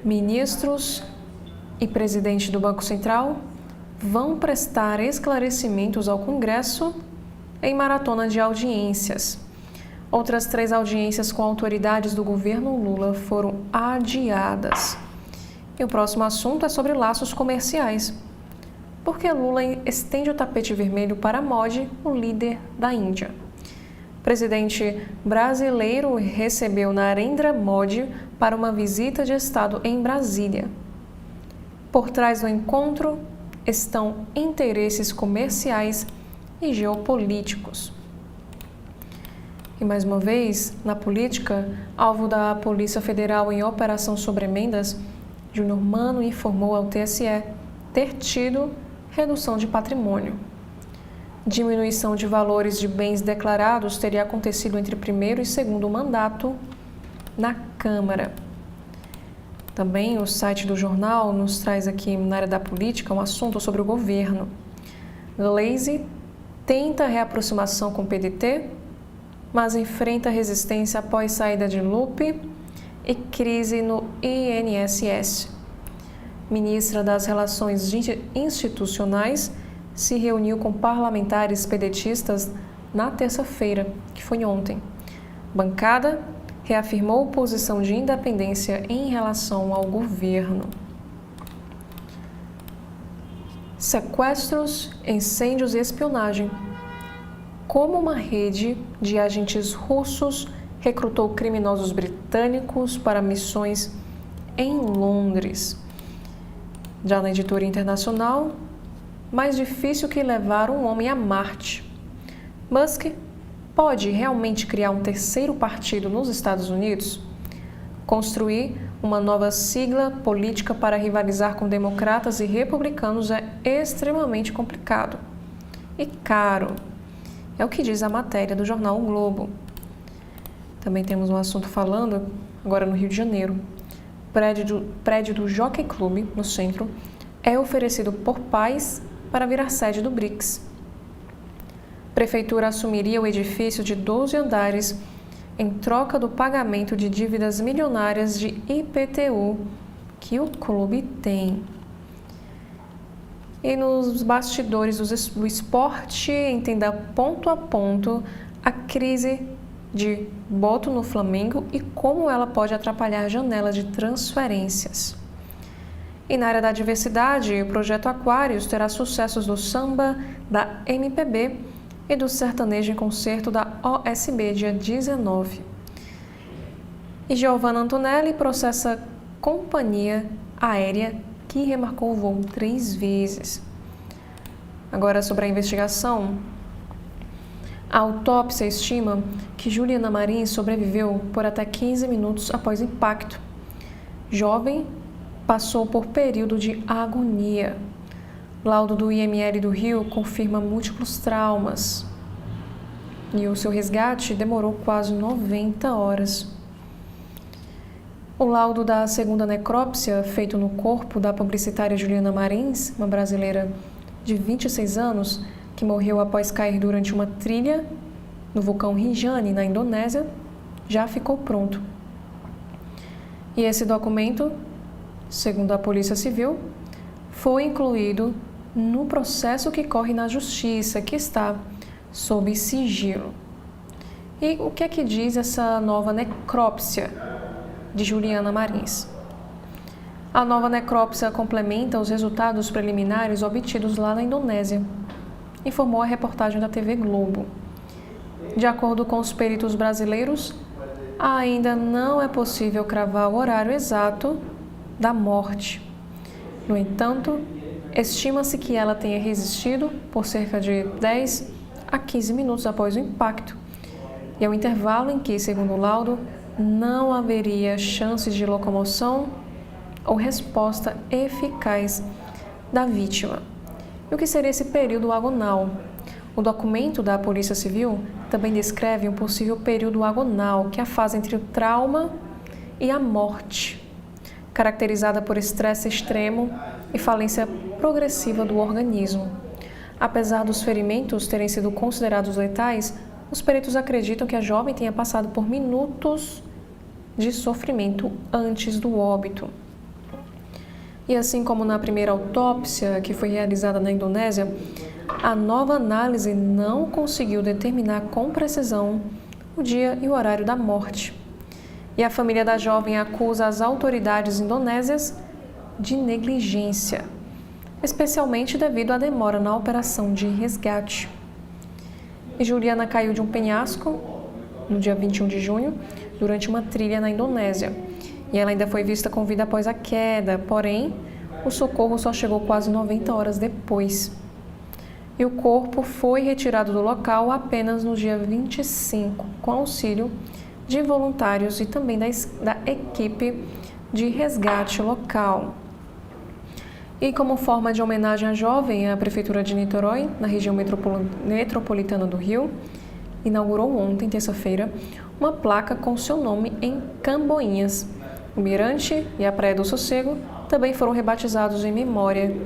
Ministros e presidente do Banco Central vão prestar esclarecimentos ao Congresso em maratona de audiências. Outras 3 audiências com autoridades do governo Lula foram adiadas. E o próximo assunto é sobre laços comerciais. Porque Lula estende o tapete vermelho para Modi, o líder da Índia. O presidente brasileiro recebeu Narendra Modi para uma visita de Estado em Brasília. Por trás do encontro estão interesses comerciais e geopolíticos. E mais uma vez, na política, alvo da Polícia Federal em operação sobre emendas, Júnior Mano informou ao TSE ter tido redução de patrimônio. Diminuição de valores de bens declarados teria acontecido entre primeiro e segundo mandato na Câmara. Também o site do jornal nos traz aqui na área da política um assunto sobre o governo. Gleisi tenta reaproximação com o PDT, mas enfrenta resistência após saída de Lupe e crise no INSS. Ministra das Relações Institucionais se reuniu com parlamentares pedetistas na terça-feira, que foi ontem. Bancada reafirmou posição de independência em relação ao governo. Sequestros, incêndios e espionagem. Como uma rede de agentes russos recrutou criminosos britânicos para missões em Londres. Já na editoria internacional, mais difícil que levar um homem a Marte. Musk pode realmente criar um terceiro partido nos Estados Unidos? Construir uma nova sigla política para rivalizar com democratas e republicanos é extremamente complicado e caro. É o que diz a matéria do jornal O Globo. Também temos um assunto falando, agora no Rio de Janeiro. Prédio do Jockey Club, no centro, é oferecido por pais para virar sede do BRICS. Prefeitura assumiria o edifício de 12 andares em troca do pagamento de dívidas milionárias de IPTU que o clube tem. E nos bastidores do esporte, entenda ponto a ponto a crise de Boto no Flamengo e como ela pode atrapalhar a janela de transferências. E na área da diversidade, o projeto Aquários terá sucessos do samba, da MPB e do sertanejo em concerto da OSB, dia 19. E Giovanna Antonelli processa companhia aérea que remarcou o voo 3 vezes. Agora sobre a investigação. A autópsia estima que Juliana Marins sobreviveu por até 15 minutos após o impacto. Jovem passou por período de agonia. Laudo do IML do Rio confirma múltiplos traumas. E o seu resgate demorou quase 90 horas. O laudo da segunda necrópsia, feito no corpo da publicitária Juliana Marins, uma brasileira de 26 anos, que morreu após cair durante uma trilha no vulcão Rinjani, na Indonésia, já ficou pronto. E esse documento, segundo a Polícia Civil, foi incluído no processo que corre na Justiça, que está sob sigilo. E o que é que diz essa nova necrópsia de Juliana Marins? A nova necrópsia complementa os resultados preliminares obtidos lá na Indonésia, informou a reportagem da TV Globo. De acordo com os peritos brasileiros, ainda não é possível cravar o horário exato da morte. No entanto, estima-se que ela tenha resistido por cerca de 10 a 15 minutos após o impacto, e é o intervalo em que, segundo o laudo, não haveria chances de locomoção ou resposta eficaz da vítima. E o que seria esse período agonal? O documento da Polícia Civil também descreve um possível período agonal, que é a fase entre o trauma e a morte, caracterizada por estresse extremo e falência progressiva do organismo. Apesar dos ferimentos terem sido considerados letais, os peritos acreditam que a jovem tenha passado por minutos de sofrimento antes do óbito. E assim como na primeira autópsia, que foi realizada na Indonésia, a nova análise não conseguiu determinar com precisão o dia e o horário da morte. E a família da jovem acusa as autoridades indonésias de negligência, especialmente devido à demora na operação de resgate. E Juliana caiu de um penhasco no dia 21 de junho, durante uma trilha na Indonésia. E ela ainda foi vista com vida após a queda, porém, o socorro só chegou quase 90 horas depois. E o corpo foi retirado do local apenas no dia 25, com auxílio de voluntários e também da equipe de resgate local. E como forma de homenagem à jovem, a Prefeitura de Niterói, na região metropolitana do Rio, inaugurou ontem, terça-feira, uma placa com seu nome em Camboinhas. O Mirante e a Praia do Sossego também foram rebatizados em memória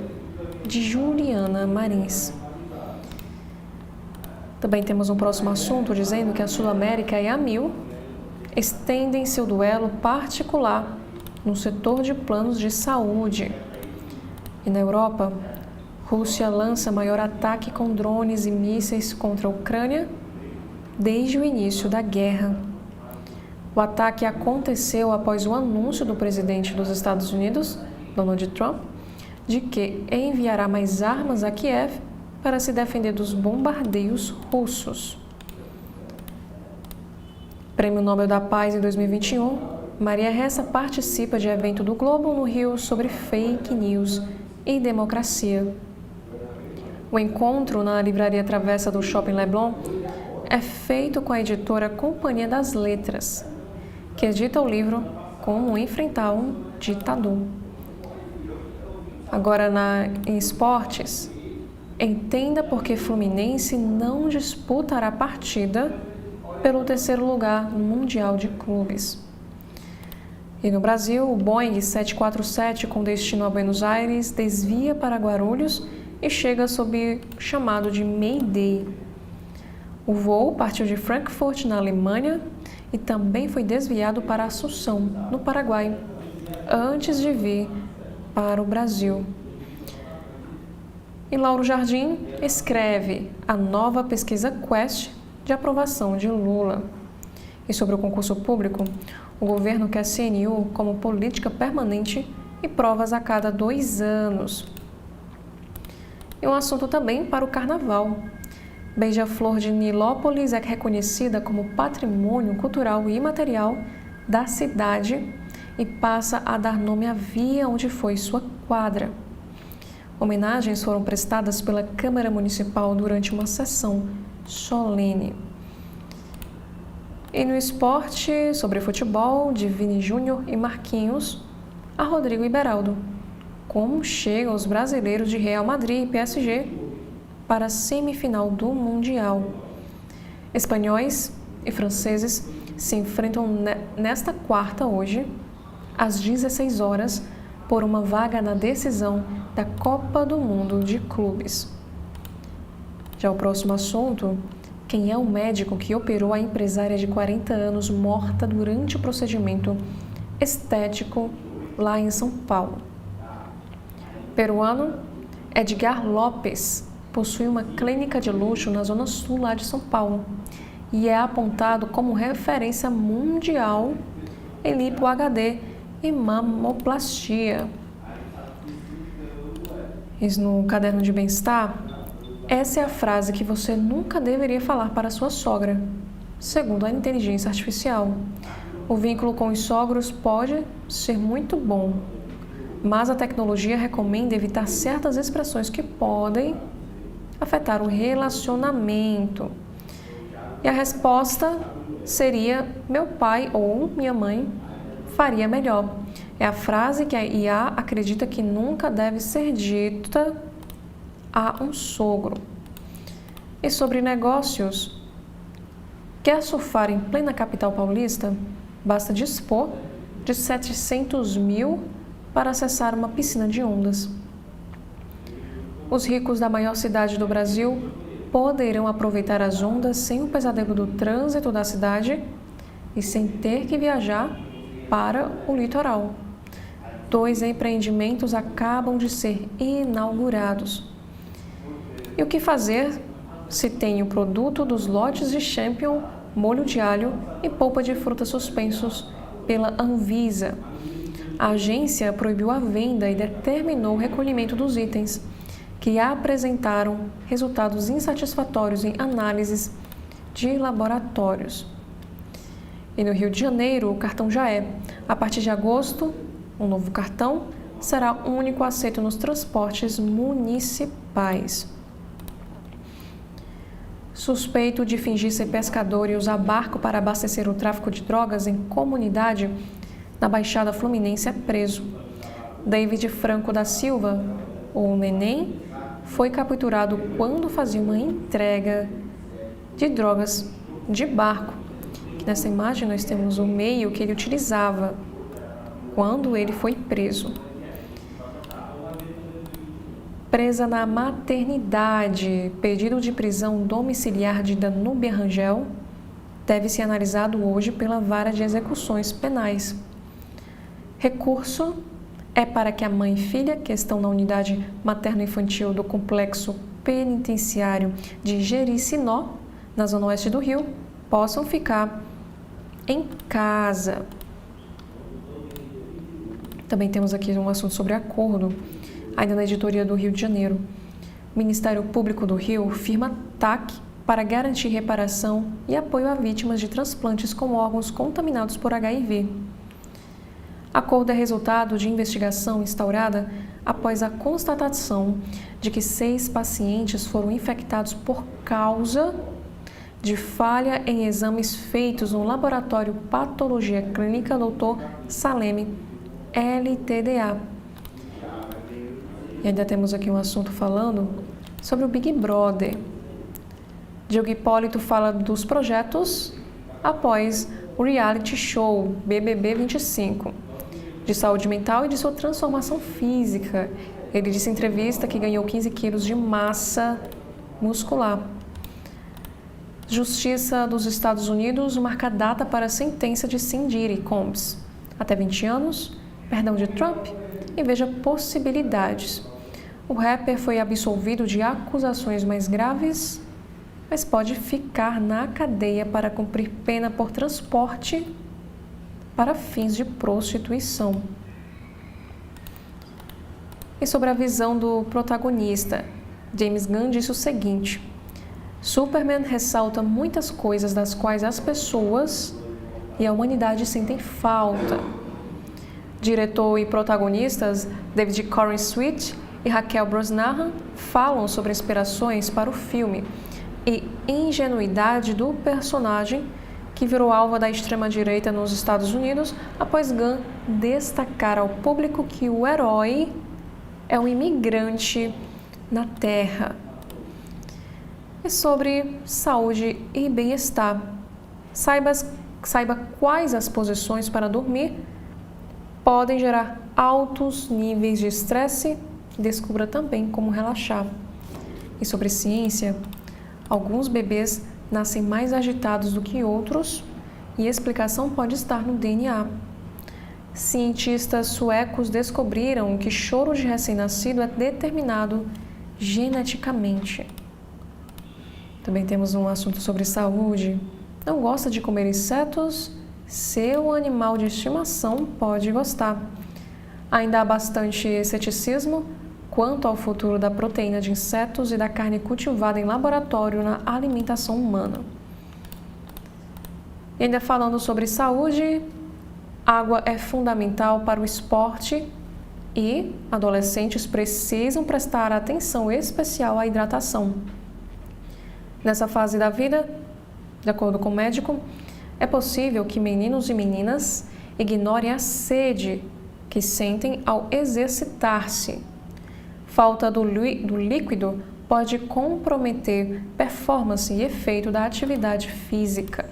de Juliana Marins. Também temos um próximo assunto dizendo que a Sul-América e a Amil estendem seu duelo particular no setor de planos de saúde. E na Europa, Rússia lança maior ataque com drones e mísseis contra a Ucrânia desde o início da guerra. O ataque aconteceu após o anúncio do presidente dos Estados Unidos, Donald Trump, de que enviará mais armas a Kiev para se defender dos bombardeios russos. Prêmio Nobel da Paz em 2021, Maria Ressa participa de evento do Globo no Rio sobre fake news e democracia. O encontro na Livraria Travessa do Shopping Leblon é feito com a editora Companhia das Letras, que edita o livro Como Enfrentar um Ditador. Agora em esportes, entenda por que Fluminense não disputará partida pelo terceiro lugar no Mundial de Clubes. E no Brasil, o Boeing 747 com destino a Buenos Aires desvia para Guarulhos e chega sob chamado de Mayday. O voo partiu de Frankfurt, na Alemanha, e também foi desviado para Assunção, no Paraguai, antes de vir para o Brasil. E Lauro Jardim escreve a nova pesquisa Quest de aprovação de Lula. E sobre o concurso público, o governo quer CNU como política permanente e provas a cada 2 anos. E um assunto também para o Carnaval. Beija-Flor de Nilópolis é reconhecida como patrimônio cultural e imaterial da cidade e passa a dar nome à via onde foi sua quadra. Homenagens foram prestadas pela Câmara Municipal durante uma sessão solene. E no esporte, sobre futebol, de Vini Júnior e Marquinhos, a Rodrigo e Beraldo. Como chegam os brasileiros de Real Madrid e PSG para a semifinal do Mundial? Espanhóis e franceses se enfrentam nesta quarta, hoje, às 16 horas, por uma vaga na decisão da Copa do Mundo de Clubes. Já o próximo assunto: quem é o médico que operou a empresária de 40 anos morta durante o procedimento estético lá em São Paulo? Peruano Edgar Lopes possui uma clínica de luxo na zona sul lá de São Paulo e é apontado como referência mundial em lipo HD e mamoplastia. E no caderno de bem-estar, essa é a frase que você nunca deveria falar para sua sogra, segundo a inteligência artificial. O vínculo com os sogros pode ser muito bom, mas a tecnologia recomenda evitar certas expressões que podem afetar o relacionamento. E a resposta seria: meu pai ou minha mãe faria melhor. É a frase que a IA acredita que nunca deve ser dita a um sogro. E sobre negócios, Quer surfar em plena capital paulista? Basta dispor de 700 mil para acessar uma piscina de ondas. Os ricos da maior cidade do Brasil poderão aproveitar as ondas sem o pesadelo do trânsito da cidade e sem ter que viajar para o litoral. 2 empreendimentos acabam de ser inaugurados. E o que fazer se tem o produto dos lotes de Champion, molho de alho e polpa de frutas suspensos pela Anvisa? A agência proibiu a venda e determinou o recolhimento dos itens, que apresentaram resultados insatisfatórios em análises de laboratórios. E no Rio de Janeiro, o cartão já é. A partir de agosto, um novo cartão será único aceito nos transportes municipais. Suspeito de fingir ser pescador e usar barco para abastecer o tráfico de drogas em comunidade na Baixada Fluminense é preso. David Franco da Silva, ou Neném, foi capturado quando fazia uma entrega de drogas de barco. Nessa imagem nós temos o meio que ele utilizava quando ele foi preso. Presa na maternidade, pedido de prisão domiciliar de Danúbia Rangel deve ser analisado hoje pela Vara de Execuções Penais. Recurso é para que a mãe e filha, que estão na unidade materno-infantil do Complexo Penitenciário de Jericinó, na zona oeste do Rio, possam ficar em casa. Também temos aqui um assunto sobre acordo, ainda na editoria do Rio de Janeiro. O Ministério Público do Rio firma TAC para garantir reparação e apoio a vítimas de transplantes com órgãos contaminados por HIV. Acordo é resultado de investigação instaurada após a constatação de que 6 pacientes foram infectados por causa de falha em exames feitos no Laboratório Patologia Clínica Dr. Saleme, LTDA. E ainda temos aqui um assunto falando sobre o Big Brother. Diogo Hipólito fala dos projetos após o reality show BBB 25. De saúde mental e de sua transformação física. Ele disse em entrevista que ganhou 15 quilos de massa muscular. Justiça dos Estados Unidos marca data para a sentença de Cindy Combs. Até 20 anos, perdão de Trump e veja possibilidades. O rapper foi absolvido de acusações mais graves, mas pode ficar na cadeia para cumprir pena por transporte para fins de prostituição. E sobre a visão do protagonista, James Gunn disse o seguinte: Superman ressalta muitas coisas das quais as pessoas e a humanidade sentem falta. Diretor e protagonistas David Corenswet Sweet e Raquel Brosnahan falam sobre inspirações para o filme e ingenuidade do personagem que virou alvo da extrema-direita nos Estados Unidos após Gunn destacar ao público que o herói é um imigrante na Terra. E sobre saúde e bem-estar. Saiba quais as posições para dormir podem gerar altos níveis de estresse e descubra também como relaxar. E sobre ciência, alguns bebês nascem mais agitados do que outros e a explicação pode estar no DNA. Cientistas suecos descobriram que choro de recém-nascido é determinado geneticamente. Também temos um assunto sobre saúde. Não gosta de comer insetos? Seu animal de estimação pode gostar. Ainda há bastante ceticismo quanto ao futuro da proteína de insetos e da carne cultivada em laboratório na alimentação humana. E ainda falando sobre saúde, água é fundamental para o esporte e adolescentes precisam prestar atenção especial à hidratação. Nessa fase da vida, de acordo com o médico, é possível que meninos e meninas ignorem a sede que sentem ao exercitar-se. Falta do líquido pode comprometer performance e efeito da atividade física.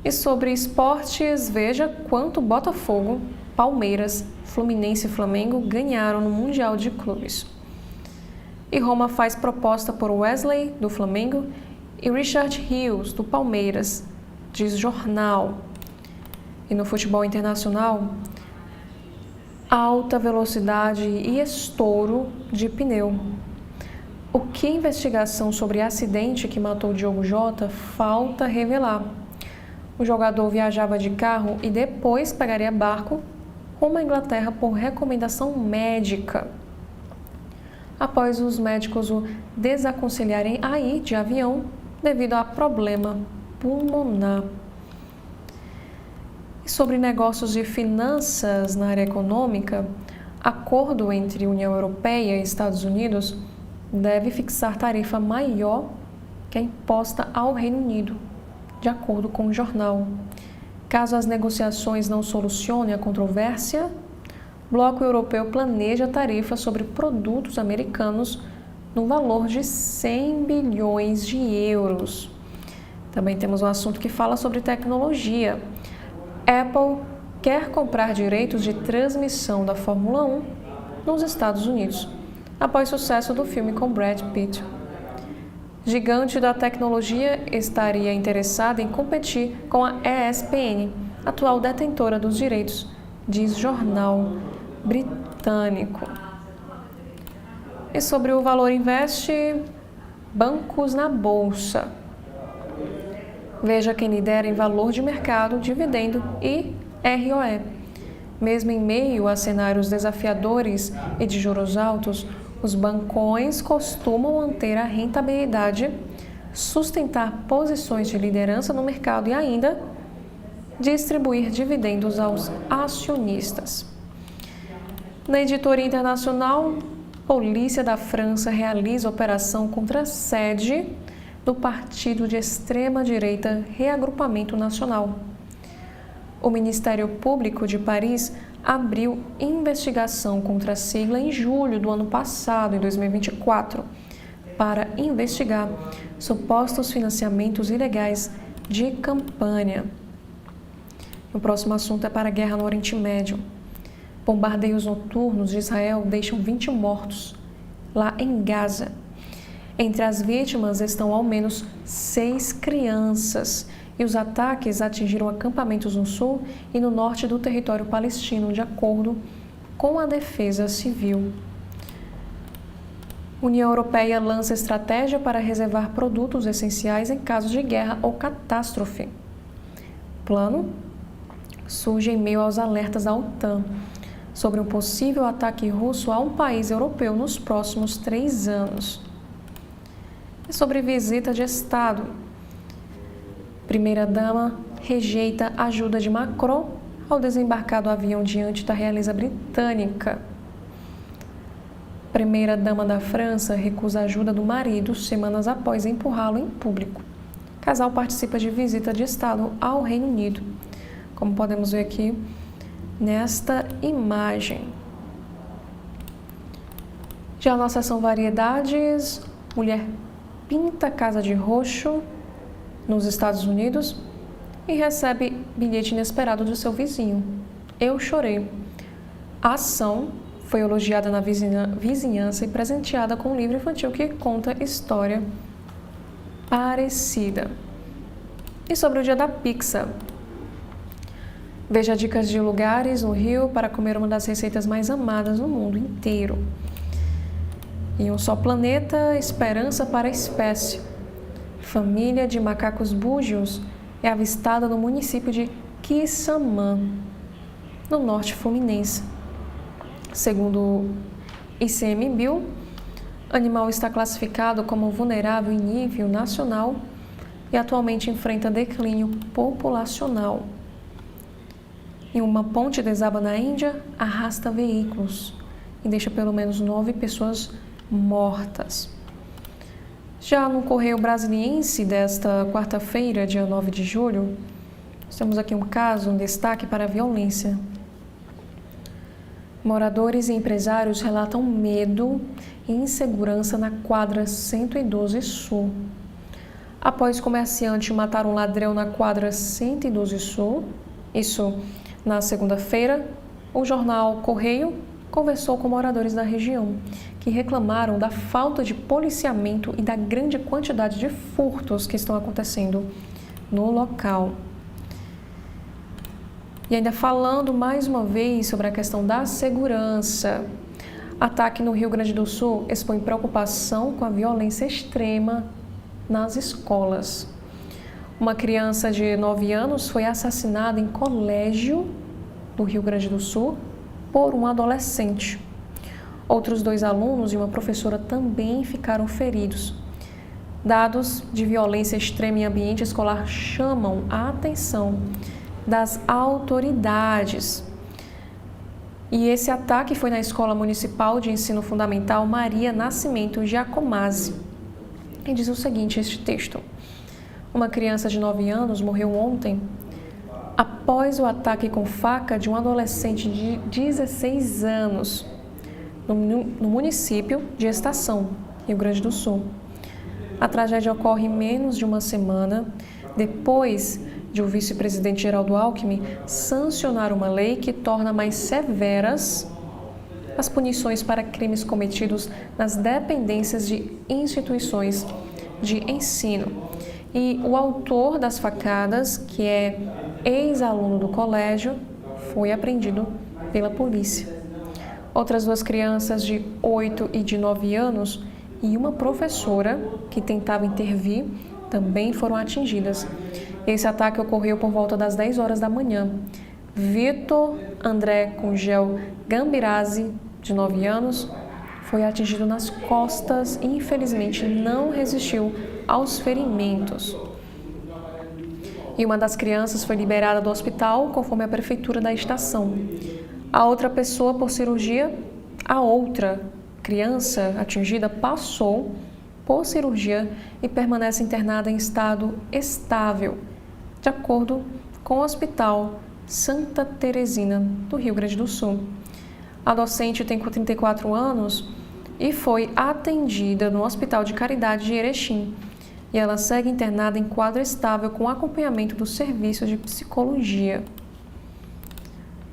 E sobre esportes, veja quanto Botafogo, Palmeiras, Fluminense e Flamengo ganharam no Mundial de Clubes. E Roma faz proposta por Wesley, do Flamengo, e Richard Rios, do Palmeiras, diz jornal. E no futebol internacional, alta velocidade e estouro de pneu. O que a investigação sobre acidente que matou Diogo Jota falta revelar. O jogador viajava de carro e depois pegaria barco rumo à Inglaterra por recomendação médica. Após os médicos o desaconselharem a ir de avião devido a problema pulmonar. E sobre negócios e finanças na área econômica, acordo entre União Europeia e Estados Unidos deve fixar tarifa maior que a imposta ao Reino Unido, de acordo com o jornal. Caso as negociações não solucionem a controvérsia, o Bloco Europeu planeja tarifa sobre produtos americanos no valor de 100 bilhões de euros. Também temos um assunto que fala sobre tecnologia. Apple quer comprar direitos de transmissão da Fórmula 1 nos Estados Unidos, após sucesso do filme com Brad Pitt. Gigante da tecnologia estaria interessada em competir com a ESPN, atual detentora dos direitos, diz jornal britânico. E sobre o Valor Invest, bancos na bolsa. Veja quem lidera em valor de mercado, dividendo e ROE. Mesmo em meio a cenários desafiadores e de juros altos, os bancões costumam manter a rentabilidade, sustentar posições de liderança no mercado e ainda distribuir dividendos aos acionistas. Na editoria internacional, Polícia da França realiza operação contra a sede do partido de extrema-direita Reagrupamento Nacional. O Ministério Público de Paris abriu investigação contra a sigla em julho do ano passado, em 2024, para investigar supostos financiamentos ilegais de campanha. O próximo assunto é para a guerra no Oriente Médio. Bombardeios noturnos de Israel deixam 20 mortos lá em Gaza. Entre as vítimas estão ao menos 6 crianças. E os ataques atingiram acampamentos no sul e no norte do território palestino, de acordo com a Defesa Civil. União Europeia lança estratégia para reservar produtos essenciais em caso de guerra ou catástrofe. Plano surge em meio aos alertas da OTAN sobre um possível ataque russo a um país europeu nos próximos 3 anos. E sobre visita de Estado. Primeira-dama rejeita ajuda de Macron ao desembarcar do avião diante da realeza britânica. Primeira-dama da França recusa a ajuda do marido semanas após empurrá-lo em público. Casal participa de visita de Estado ao Reino Unido, como podemos ver aqui nesta imagem. Já na seção variedades, mulher pinta casa de roxo nos Estados Unidos e recebe bilhete inesperado do seu vizinho. Eu chorei. A ação foi elogiada na vizinhança e presenteada com um livro infantil que conta história parecida. E sobre o dia da pizza. Veja dicas de lugares no Rio para comer uma das receitas mais amadas no mundo inteiro. Em um só planeta, esperança para a espécie. Família de macacos búgios é avistada no município de Quissamã, no norte fluminense. Segundo o ICMBio, o animal está classificado como vulnerável em nível nacional e atualmente enfrenta declínio populacional. E uma ponte desaba na Índia, arrasta veículos e deixa pelo menos 9 pessoas mortas. Já no Correio Brasiliense desta quarta-feira, dia 9 de julho, temos aqui um caso, um destaque para a violência. Moradores e empresários relatam medo e insegurança na quadra 112 Sul. após comerciante matar um ladrão na quadra 112 Sul, isso na segunda-feira, o jornal Correio conversou com moradores da região, que reclamaram da falta de policiamento e da grande quantidade de furtos que estão acontecendo no local. E ainda falando mais uma vez sobre a questão da segurança, ataque no Rio Grande do Sul expõe preocupação com a violência extrema nas escolas. Uma criança de 9 anos foi assassinada em colégio do Rio Grande do Sul por um adolescente. Outros 2 alunos e uma professora também ficaram feridos. Dados de violência extrema em ambiente escolar chamam a atenção das autoridades. E esse ataque foi na Escola Municipal de Ensino Fundamental Maria Nascimento Giacomazzi. E diz o seguinte, este texto: uma criança de 9 anos morreu ontem após o ataque com faca de um adolescente de 16 anos no município de Estação, Rio Grande do Sul. A tragédia ocorre menos de uma semana depois de o vice-presidente Geraldo Alckmin sancionar uma lei que torna mais severas as punições para crimes cometidos nas dependências de instituições de ensino. E o autor das facadas, que é ex-aluno do colégio, foi apreendido pela polícia. Outras 2 crianças de 8 e de 9 anos e uma professora que tentava intervir também foram atingidas. Esse ataque ocorreu por volta das 10 horas da manhã. Vitor André Cungel Gambirazzi, de 9 anos, foi atingido nas costas e infelizmente não resistiu aos ferimentos. E uma das crianças foi liberada do hospital conforme a prefeitura da estação. A outra pessoa por cirurgia, a outra criança atingida passou por cirurgia e permanece internada em estado estável, de acordo com o Hospital Santa Teresina, do Rio Grande do Sul. A docente tem 34 anos e foi atendida no Hospital de Caridade de Erechim. E ela segue internada em quadro estável com acompanhamento do serviço de psicologia.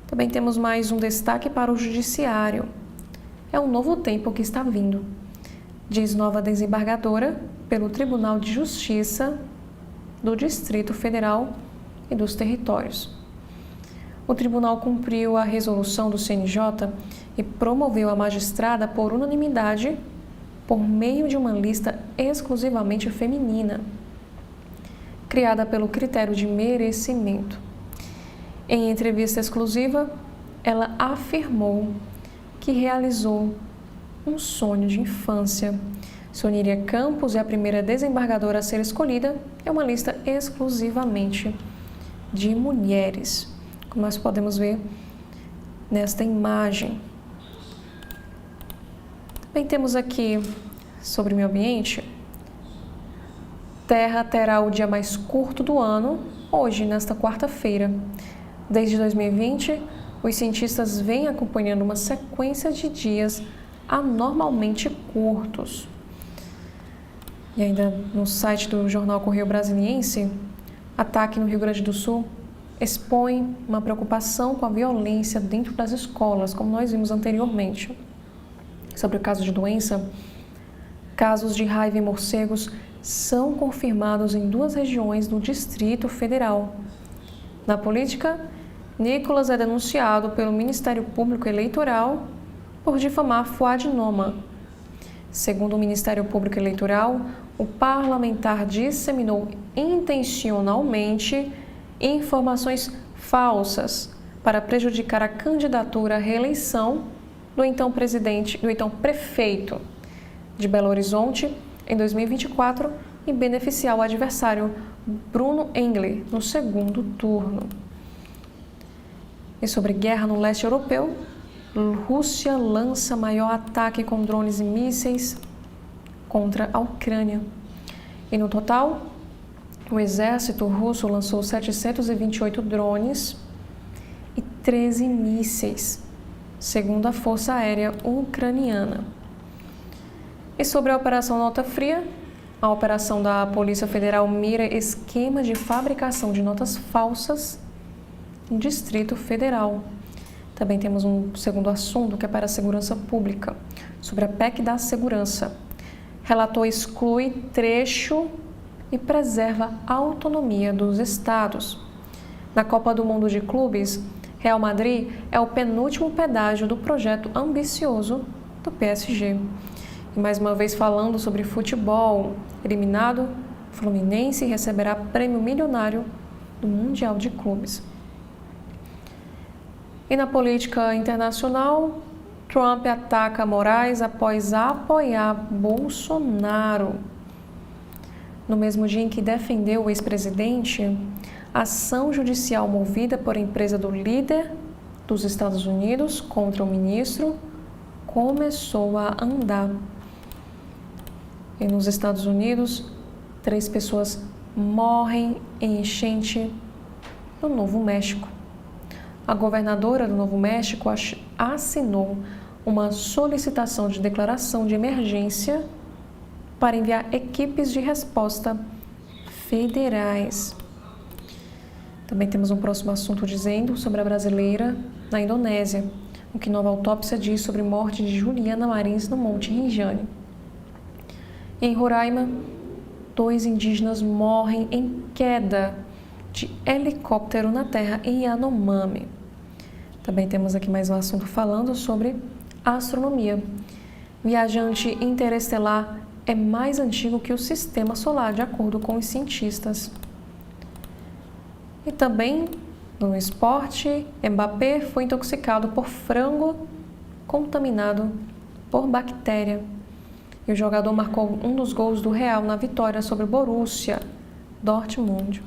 Também temos mais um destaque para o Judiciário. É um novo tempo que está vindo, diz nova desembargadora pelo Tribunal de Justiça do Distrito Federal e dos Territórios. O tribunal cumpriu a resolução do CNJ e promoveu a magistrada por unanimidade por meio de uma lista exclusivamente feminina, criada pelo critério de merecimento. Em entrevista exclusiva, ela afirmou que realizou um sonho de infância. Soníria Campos é a primeira desembargadora a ser escolhida em uma lista exclusivamente de mulheres, como nós podemos ver nesta imagem. Também temos aqui sobre o meio ambiente. Terra terá o dia mais curto do ano, hoje, nesta quarta-feira. Desde 2020, os cientistas vêm acompanhando uma sequência de dias anormalmente curtos. E ainda no site do jornal Correio Brasiliense, ataque no Rio Grande do Sul expõe uma preocupação com a violência dentro das escolas, como nós vimos anteriormente. Sobre o caso de doença, casos de raiva em morcegos são confirmados em 2 regiões do Distrito Federal. Na política, Nicolas é denunciado pelo Ministério Público Eleitoral por difamar Fuad Noma. Segundo o Ministério Público Eleitoral, o parlamentar disseminou intencionalmente informações falsas para prejudicar a candidatura à reeleição do então prefeito de Belo Horizonte em 2024 e beneficiar o adversário Bruno Engler no segundo turno. E sobre guerra no leste europeu, Rússia lança maior ataque com drones e mísseis contra a Ucrânia. E no total, o exército russo lançou 728 drones e 13 mísseis, segundo a Força Aérea Ucraniana. E sobre a Operação Nota Fria, A operação da Polícia Federal mira esquema de fabricação de notas falsas no Distrito Federal. Também temos um segundo assunto que é para a segurança pública, sobre a PEC da segurança. Relator exclui trecho e preserva a autonomia dos estados. Na Copa do Mundo de Clubes, Real Madrid é o penúltimo pedágio do projeto ambicioso do PSG. E mais uma vez falando sobre futebol, eliminado, Fluminense receberá prêmio milionário do Mundial de Clubes. E na política internacional, Trump ataca Moraes após apoiar Bolsonaro. No mesmo dia em que defendeu o ex-presidente, ação judicial movida por empresa do líder dos Estados Unidos contra o ministro começou a andar. E nos Estados Unidos, 3 pessoas morrem em enchente no Novo México. A governadora do Novo México assinou uma solicitação de declaração de emergência para enviar equipes de resposta federais. Também temos um próximo assunto dizendo sobre a brasileira na Indonésia, o que nova autópsia diz sobre a morte de Juliana Marins no Monte Rinjani. Em Roraima, 2 indígenas morrem em queda de helicóptero na terra em Yanomami. Também temos aqui mais um assunto falando sobre astronomia. Viajante interestelar é mais antigo que o sistema solar, de acordo com os cientistas. E também, no esporte, Mbappé foi intoxicado por frango contaminado por bactéria. E o jogador marcou um dos gols do Real na vitória sobre o Borussia Dortmund.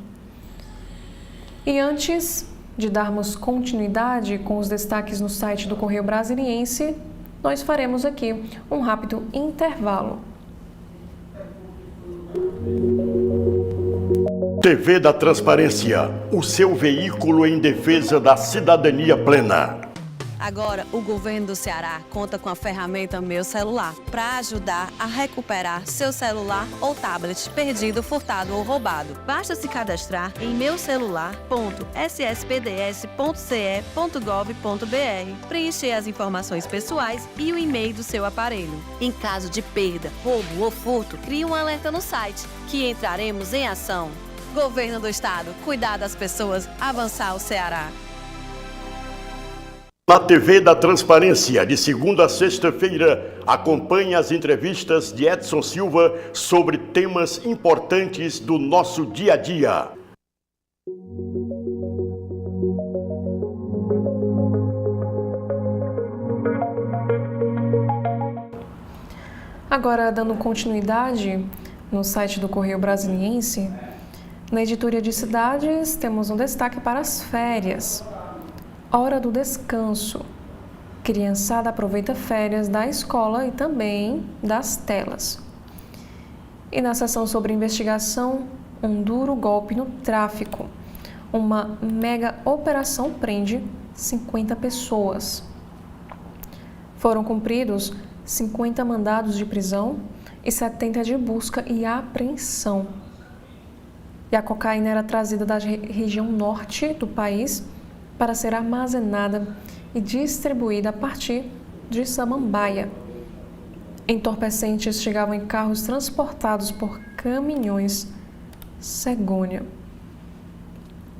E antes de darmos continuidade com os destaques no site do Correio Brasiliense, nós faremos aqui um rápido intervalo. TV da Transparência, o seu veículo em defesa da cidadania plena. Agora, o governo do Ceará conta com a ferramenta Meu Celular para ajudar a recuperar seu celular ou tablet perdido, furtado ou roubado. Basta se cadastrar em meucelular.sspds.ce.gov.br, preencher as informações pessoais e o e-mail do seu aparelho. Em caso de perda, roubo ou furto, crie um alerta no site, que entraremos em ação. Governo do Estado, cuidar das pessoas, avançar o Ceará. Na TV da Transparência, de segunda a sexta-feira, acompanhe as entrevistas de Edson Silva sobre temas importantes do nosso dia a dia. Agora, dando continuidade no site do Correio Brasiliense, na editoria de cidades, temos um destaque para as férias. Hora do descanso. Criançada aproveita férias da escola e também das telas. E na seção sobre investigação, um duro golpe no tráfico. Uma mega operação prende 50 pessoas. Foram cumpridos 50 mandados de prisão e 70 de busca e apreensão. E a cocaína era trazida da região norte do país para ser armazenada e distribuída a partir de Samambaia. Entorpecentes chegavam em carros transportados por caminhões cegonha.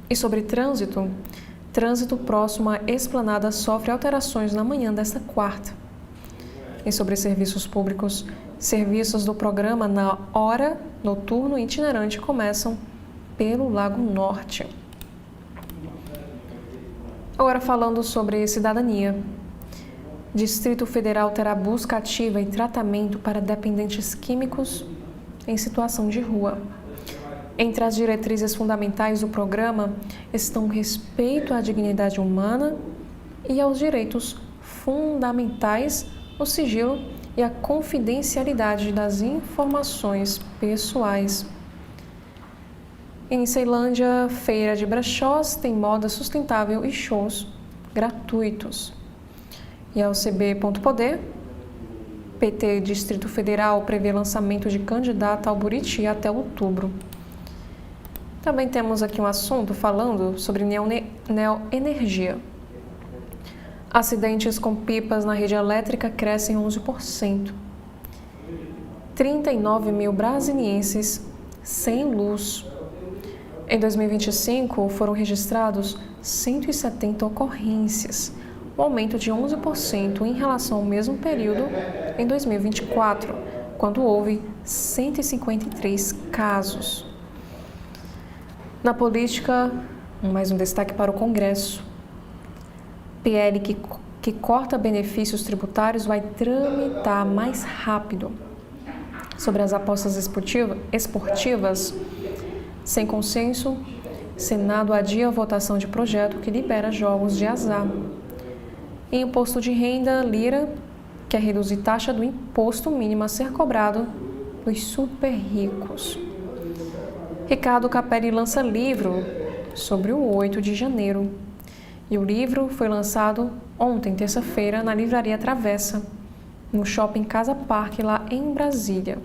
E sobre trânsito, trânsito próximo à Esplanada sofre alterações na manhã desta quarta. E sobre serviços públicos, serviços do programa na hora noturno itinerante começam pelo Lago Norte. Agora falando sobre cidadania. Distrito Federal terá busca ativa e tratamento para dependentes químicos em situação de rua. Entre as diretrizes fundamentais do programa estão o respeito à dignidade humana e aos direitos fundamentais, o sigilo e a confidencialidade das informações pessoais. Em Ceilândia, feira de brechós tem moda sustentável e shows gratuitos. E ao CB.poder, PT Distrito Federal prevê lançamento de candidata ao Buriti até outubro. Também temos aqui um assunto falando sobre neoenergia. Acidentes com pipas na rede elétrica crescem 11%. 39 mil brasilienses sem luz. Em 2025, foram registrados 170 ocorrências, um aumento de 11% em relação ao mesmo período em 2024, quando houve 153 casos. Na política, mais um destaque para o Congresso. PL que corta benefícios tributários vai tramitar mais rápido. Sobre as apostas esportivas, sem consenso, Senado adia a votação de projeto que libera jogos de azar. Em imposto de renda, Lira quer reduzir taxa do imposto mínimo a ser cobrado dos super ricos. Ricardo Capelli lança livro sobre o 8 de janeiro. E o livro foi lançado ontem, terça-feira, na Livraria Travessa, no Shopping Casa Parque, lá em Brasília.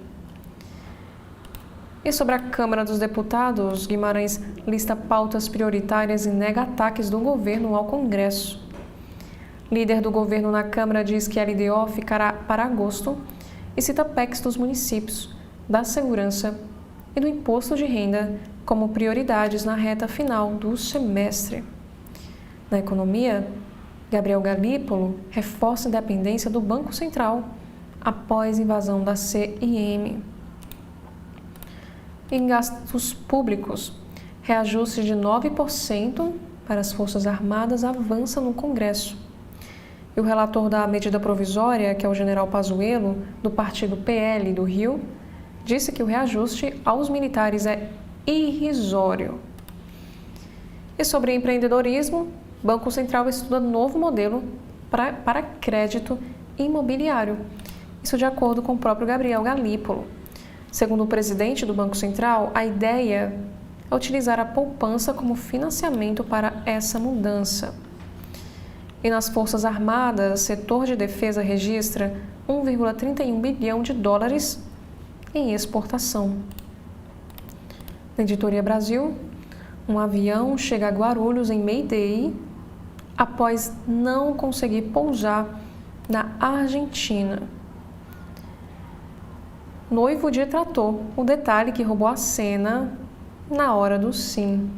E sobre a Câmara dos Deputados, Guimarães lista pautas prioritárias e nega ataques do governo ao Congresso. Líder do governo na Câmara diz que a LDO ficará para agosto e cita PECs dos municípios, da segurança e do imposto de renda como prioridades na reta final do semestre. Na economia, Gabriel Galípolo reforça a independência do Banco Central após invasão da CIM. Em gastos públicos, reajuste de 9% para as Forças Armadas avança no Congresso. E o relator da medida provisória, que é o general Pazuello, do partido PL do Rio, disse que o reajuste aos militares é irrisório. E sobre empreendedorismo, Banco Central estuda novo modelo para crédito imobiliário. Isso de acordo com o próprio Gabriel Galípolo. Segundo o presidente do Banco Central, a ideia é utilizar a poupança como financiamento para essa mudança. E nas Forças Armadas, setor de defesa registra 1,31 bilhão de dólares em exportação. Na Editoria Brasil, um avião chega a Guarulhos em Mayday após não conseguir pousar na Argentina. Noivo de trator, o detalhe que roubou a cena na hora do sim.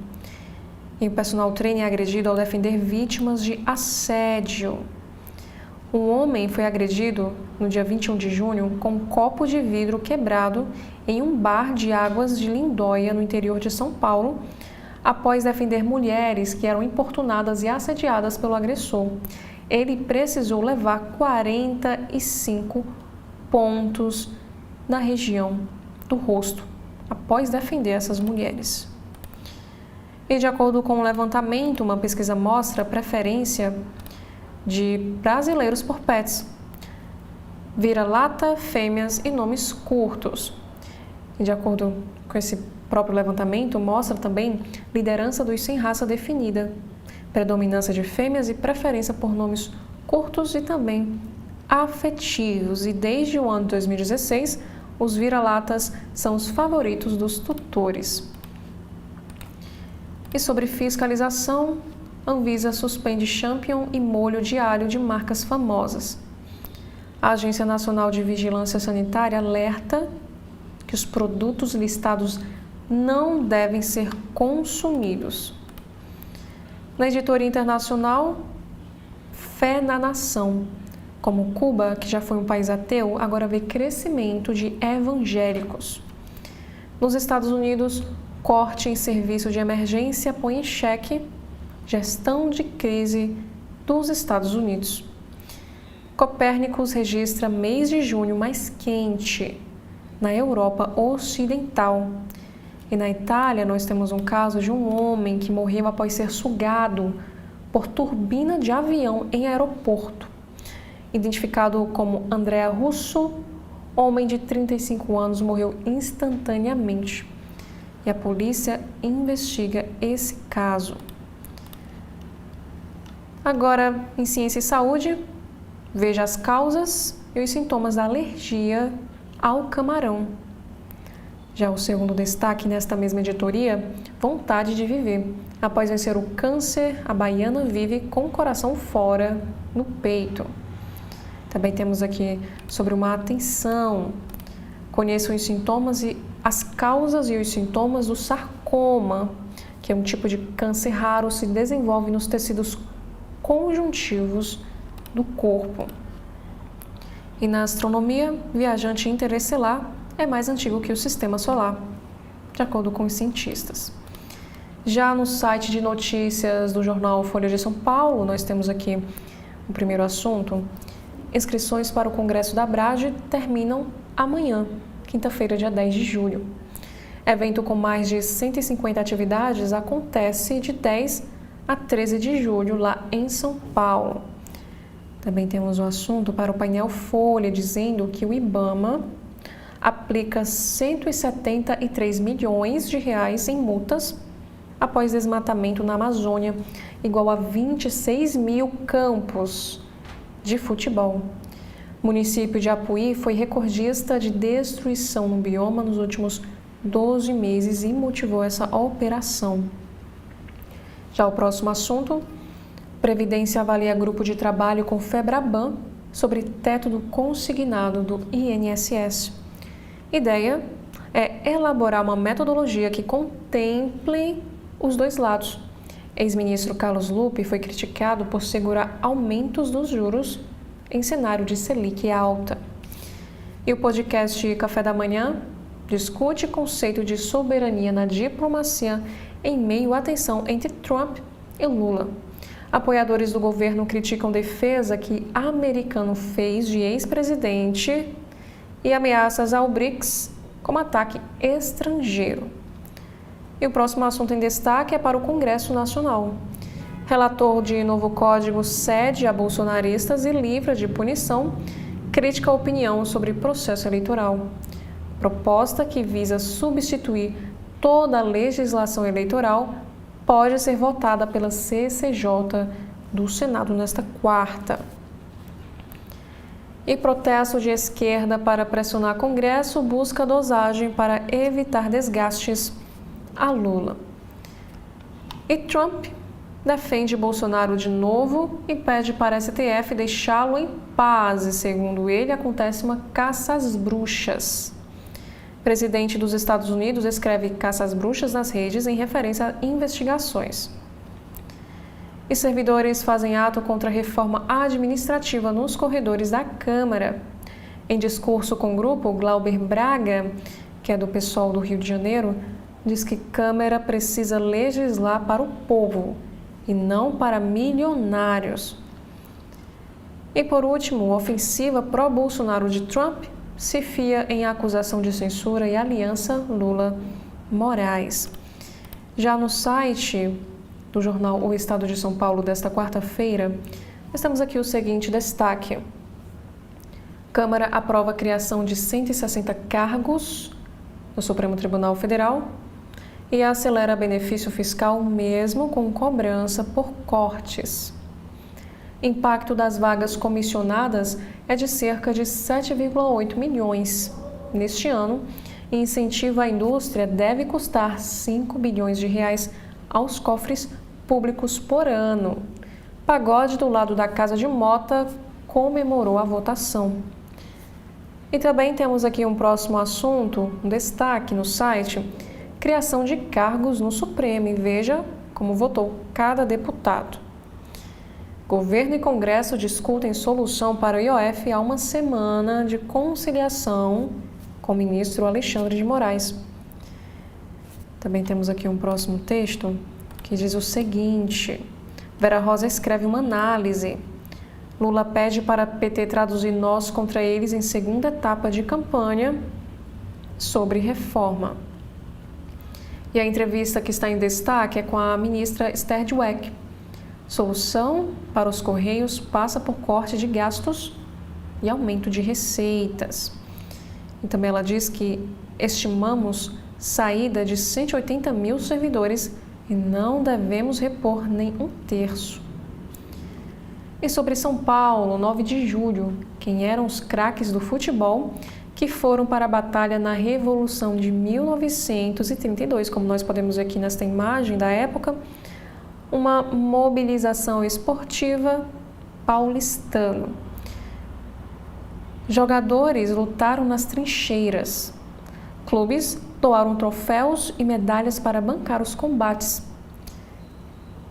E o personal trainer é agredido ao defender vítimas de assédio. Um homem foi agredido no dia 21 de junho com um copo de vidro quebrado em um bar de Águas de Lindóia, no interior de São Paulo, após defender mulheres que eram importunadas e assediadas pelo agressor. Ele precisou levar 45 pontos na região do rosto após defender essas mulheres. E de acordo com o levantamento, uma pesquisa mostra a preferência de brasileiros por pets, vira-lata, fêmeas e nomes curtos. E de acordo com esse próprio levantamento, mostra também liderança dos sem raça definida, predominância de fêmeas e preferência por nomes curtos e também afetivos. E desde o ano de 2016, os vira-latas são os favoritos dos tutores. E sobre fiscalização, Anvisa suspende champignon e molho de alho de marcas famosas. A Agência Nacional de Vigilância Sanitária alerta que os produtos listados não devem ser consumidos. Na editoria internacional, Fé na Nação. Como Cuba, que já foi um país ateu, agora vê crescimento de evangélicos. Nos Estados Unidos, corte em serviço de emergência põe em xeque gestão de crise dos Estados Unidos. Copérnicos registra mês de junho mais quente na Europa Ocidental. E na Itália, nós temos um caso de um homem que morreu após ser sugado por turbina de avião em aeroporto. Identificado como Andrea Russo, homem de 35 anos, morreu instantaneamente. E a polícia investiga esse caso. Agora, em Ciência e Saúde, veja as causas e os sintomas da alergia ao camarão. Já o segundo destaque nesta mesma editoria, vontade de viver. Após vencer o câncer, a baiana vive com o coração fora no peito. Também temos aqui sobre uma atenção. Conheçam os sintomas e as causas e os sintomas do sarcoma, que é um tipo de câncer raro, se desenvolve nos tecidos conjuntivos do corpo. E na astronomia, viajante interestelar é mais antigo que o Sistema Solar, de acordo com os cientistas. Já no site de notícias do jornal Folha de São Paulo, nós temos aqui o primeiro assunto. Inscrições para o Congresso da Abrage terminam amanhã, quinta-feira, dia 10 de julho. Evento com mais de 150 atividades acontece de 10 a 13 de julho lá em São Paulo. Também temos um assunto para o painel Folha, dizendo que o IBAMA aplica 173 milhões de reais em multas após desmatamento na Amazônia, igual a 26 mil campos de futebol. O município de Apuí foi recordista de destruição no bioma nos últimos 12 meses e motivou essa operação. Já o próximo assunto, Previdência avalia grupo de trabalho com Febraban sobre teto do consignado do INSS. Ideia é elaborar uma metodologia que contemple os dois lados. Ex-ministro Carlos Lupe foi criticado por segurar aumentos dos juros em cenário de Selic alta. E o podcast Café da Manhã discute conceito de soberania na diplomacia em meio à tensão entre Trump e Lula. Apoiadores do governo criticam defesa que americano fez de ex-presidente e ameaças ao BRICS como ataque estrangeiro. E o próximo assunto em destaque é para o Congresso Nacional. Relator de novo código cede a bolsonaristas e livra de punição, crítica a opinião sobre processo eleitoral. Proposta que visa substituir toda a legislação eleitoral pode ser votada pela CCJ do Senado nesta quarta. E protesto de esquerda para pressionar Congresso busca dosagem para evitar desgastes a Lula. E Trump defende Bolsonaro de novo e pede para a STF deixá-lo em paz. E, segundo ele, acontece uma caça às bruxas. Presidente dos Estados Unidos escreve caça às bruxas nas redes em referência a investigações. E servidores fazem ato contra a reforma administrativa nos corredores da Câmara. Em discurso com o grupo, Glauber Braga, que é do PSOL do Rio de Janeiro, diz que Câmara precisa legislar para o povo e não para milionários. E por último, ofensiva pró-Bolsonaro de Trump se fia em acusação de censura e aliança Lula-Moraes. Já no site do jornal O Estado de São Paulo desta quarta-feira, nós temos aqui o seguinte destaque. Câmara aprova a criação de 160 cargos no Supremo Tribunal Federal e acelera benefício fiscal mesmo com cobrança por cortes. Impacto das vagas comissionadas é de cerca de 7,8 milhões neste ano e incentivo à indústria deve custar 5 bilhões de reais aos cofres públicos por ano. Pagode do lado da Casa de Mota comemorou a votação. E também temos aqui um próximo assunto, um destaque no site, criação de cargos no Supremo e veja como votou cada deputado. Governo e Congresso discutem solução para o IOF há uma semana de conciliação com o ministro Alexandre de Moraes. Também temos aqui um próximo texto que diz o seguinte: Vera Rosa escreve uma análise. Lula pede para PT traduzir nós contra eles em segunda etapa de campanha sobre reforma. E a entrevista que está em destaque é com a ministra Esther Dweck. Solução para os Correios passa por corte de gastos e aumento de receitas. E também ela diz que estimamos saída de 180 mil servidores e não devemos repor nem um terço. E sobre São Paulo, 9 de julho, quem eram os craques do futebol que foram para a batalha na Revolução de 1932, como nós podemos ver aqui nesta imagem da época, uma mobilização esportiva paulistana. Jogadores lutaram nas trincheiras. Clubes doaram troféus e medalhas para bancar os combates.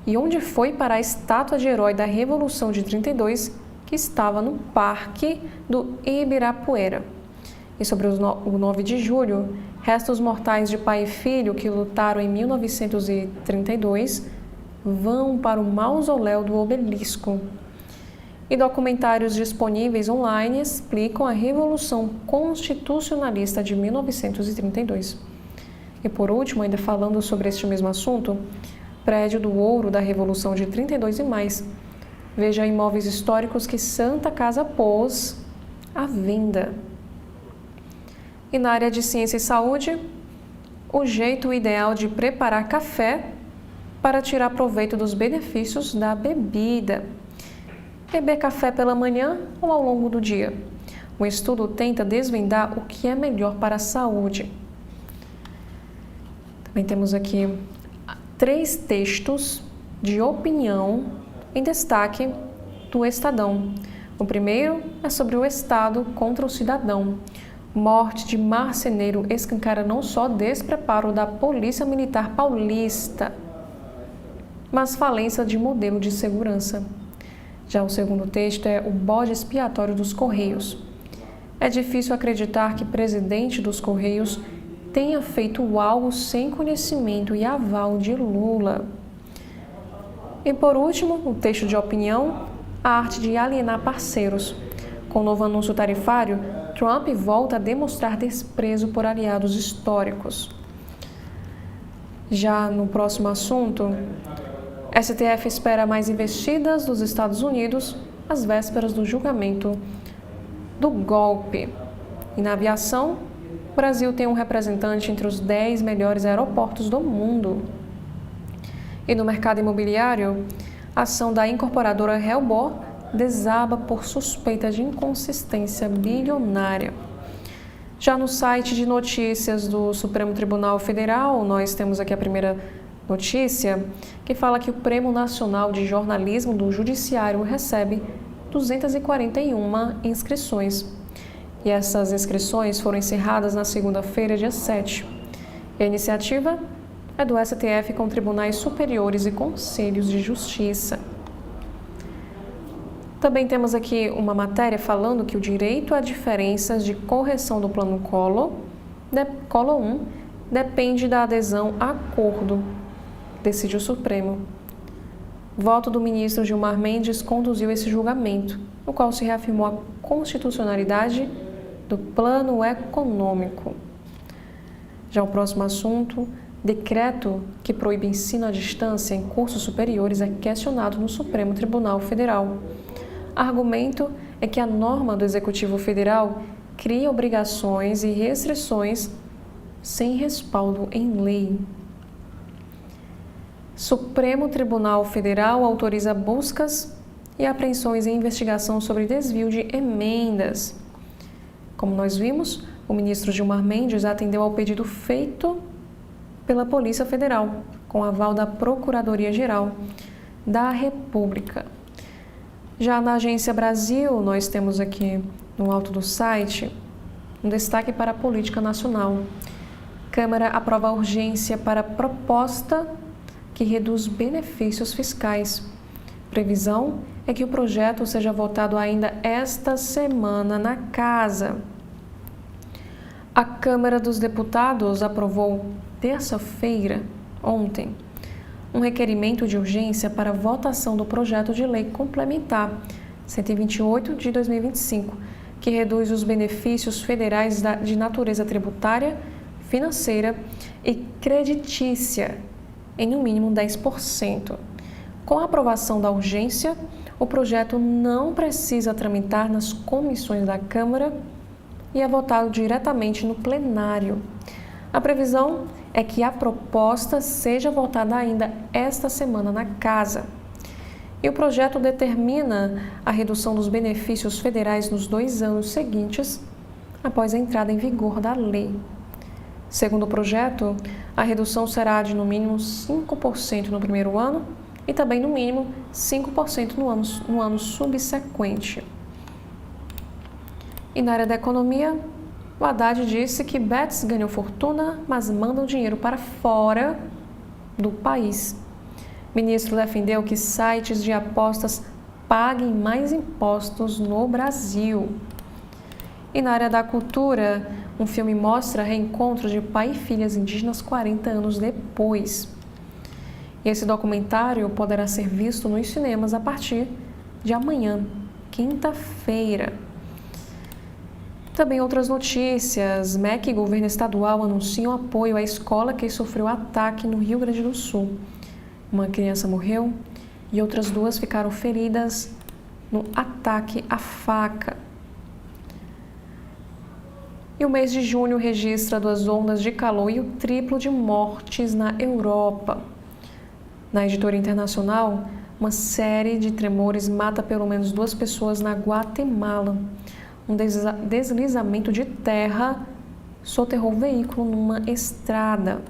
E onde foi para a estátua de herói da Revolução de 32, que estava no Parque do Ibirapuera. E sobre o 9 de julho, restos mortais de pai e filho que lutaram em 1932 vão para o mausoléu do Obelisco. E documentários disponíveis online explicam a Revolução Constitucionalista de 1932. E por último, ainda falando sobre este mesmo assunto, prédio do ouro da Revolução de 32 e mais. Veja imóveis históricos que Santa Casa pôs à venda. E na área de ciência e saúde, o jeito ideal de preparar café para tirar proveito dos benefícios da bebida. Beber café pela manhã ou ao longo do dia? O estudo tenta desvendar o que é melhor para a saúde. Também temos aqui 3 textos de opinião em destaque do Estadão. O primeiro é sobre o Estado contra o cidadão. Morte de marceneiro escancara não só despreparo da Polícia Militar Paulista, mas falência de modelo de segurança. Já o segundo texto é o bode expiatório dos Correios. É difícil acreditar que presidente dos Correios tenha feito algo sem conhecimento e aval de Lula. E por último, o texto de opinião, a arte de alienar parceiros. Com o novo anúncio tarifário, Trump volta a demonstrar desprezo por aliados históricos. Já no próximo assunto, STF espera mais investidas dos Estados Unidos às vésperas do julgamento do golpe. E na aviação, o Brasil tem um representante entre os 10 melhores aeroportos do mundo. E no mercado imobiliário, a ação da incorporadora Helbor desaba por suspeita de inconsistência bilionária. Já no site de notícias do Supremo Tribunal Federal, nós temos aqui a primeira notícia, que fala que o Prêmio Nacional de Jornalismo do Judiciário recebe 241 inscrições. E essas inscrições foram encerradas na segunda-feira, dia 7. E a iniciativa é do STF com tribunais superiores e conselhos de justiça. Também temos aqui uma matéria falando que o direito a diferenças de correção do plano Collor 1 depende da adesão a acordo, decide o Supremo. Voto do ministro Gilmar Mendes conduziu esse julgamento, no qual se reafirmou a constitucionalidade do plano econômico. Já o próximo assunto, decreto que proíbe ensino à distância em cursos superiores é questionado no Supremo Tribunal Federal. Argumento é que a norma do Executivo Federal cria obrigações e restrições sem respaldo em lei. Supremo Tribunal Federal autoriza buscas e apreensões em investigação sobre desvio de emendas. Como nós vimos, o ministro Gilmar Mendes atendeu ao pedido feito pela Polícia Federal, com aval da Procuradoria-Geral da República. Já na Agência Brasil, nós temos aqui no alto do site um destaque para a política nacional. Câmara aprova a urgência para proposta que reduz benefícios fiscais. Previsão é que o projeto seja votado ainda esta semana na Casa. A Câmara dos Deputados aprovou terça-feira, ontem, um requerimento de urgência para votação do projeto de lei complementar 128 de 2025, que reduz os benefícios federais de natureza tributária, financeira e creditícia em no mínimo 10%. Com a aprovação da urgência, o projeto não precisa tramitar nas comissões da Câmara e é votado diretamente no plenário. A previsão é que a proposta seja votada ainda esta semana na Casa. E o projeto determina a redução dos benefícios federais nos 2 anos seguintes após a entrada em vigor da lei. Segundo o projeto, a redução será de no mínimo 5% no primeiro ano e também no mínimo 5% no ano subsequente. E na área da economia, o Haddad disse que bets ganham fortuna, mas mandam dinheiro para fora do país. O ministro defendeu que sites de apostas paguem mais impostos no Brasil. E na área da cultura, um filme mostra reencontro de pai e filhas indígenas 40 anos depois. E esse documentário poderá ser visto nos cinemas a partir de amanhã, quinta-feira. Também outras notícias. MEC e governo estadual anunciam apoio à escola que sofreu ataque no Rio Grande do Sul. Uma criança morreu e outras 2 ficaram feridas no ataque à faca. E o mês de junho registra 2 ondas de calor e o triplo de mortes na Europa. Na Editora Internacional, uma série de tremores mata pelo menos 2 pessoas na Guatemala. Um deslizamento de terra soterrou o veículo numa estrada.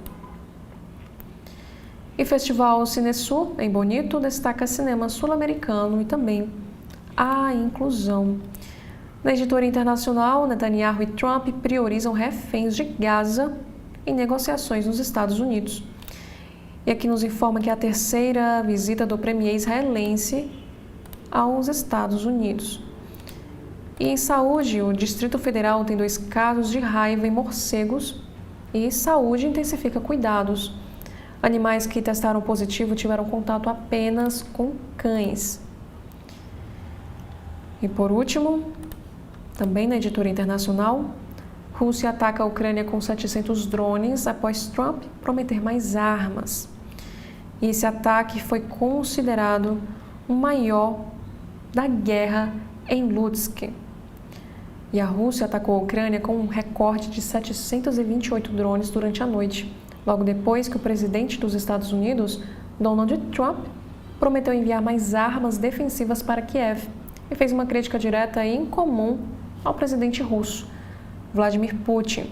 E Festival Cinesul, em Bonito, destaca cinema sul-americano e também a inclusão. Na Editora Internacional, Netanyahu e Trump priorizam reféns de Gaza em negociações nos Estados Unidos. E aqui nos informa que é a 3ª visita do premier israelense aos Estados Unidos. E em saúde, o Distrito Federal tem 2 casos de raiva em morcegos e saúde intensifica cuidados. Animais que testaram positivo tiveram contato apenas com cães. E por último, também na Editora Internacional, Rússia ataca a Ucrânia com 700 drones após Trump prometer mais armas. E esse ataque foi considerado o maior da guerra em Lutsk. E a Rússia atacou a Ucrânia com um recorde de 728 drones durante a noite, logo depois que o presidente dos Estados Unidos, Donald Trump, prometeu enviar mais armas defensivas para Kiev e fez uma crítica direta e incomum ao presidente russo, Vladimir Putin.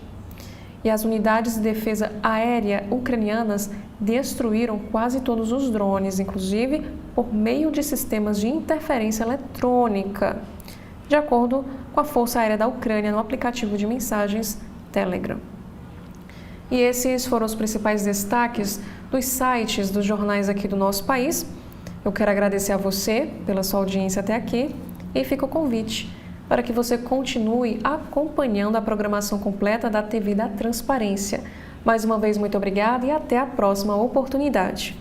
E as unidades de defesa aérea ucranianas destruíram quase todos os drones, inclusive por meio de sistemas de interferência eletrônica, de acordo com a Força Aérea da Ucrânia no aplicativo de mensagens Telegram. E esses foram os principais destaques dos sites dos jornais aqui do nosso país. Eu quero agradecer a você pela sua audiência até aqui e fica o convite para que você continue acompanhando a programação completa da TV da Transparência. Mais uma vez, muito obrigada e até a próxima oportunidade.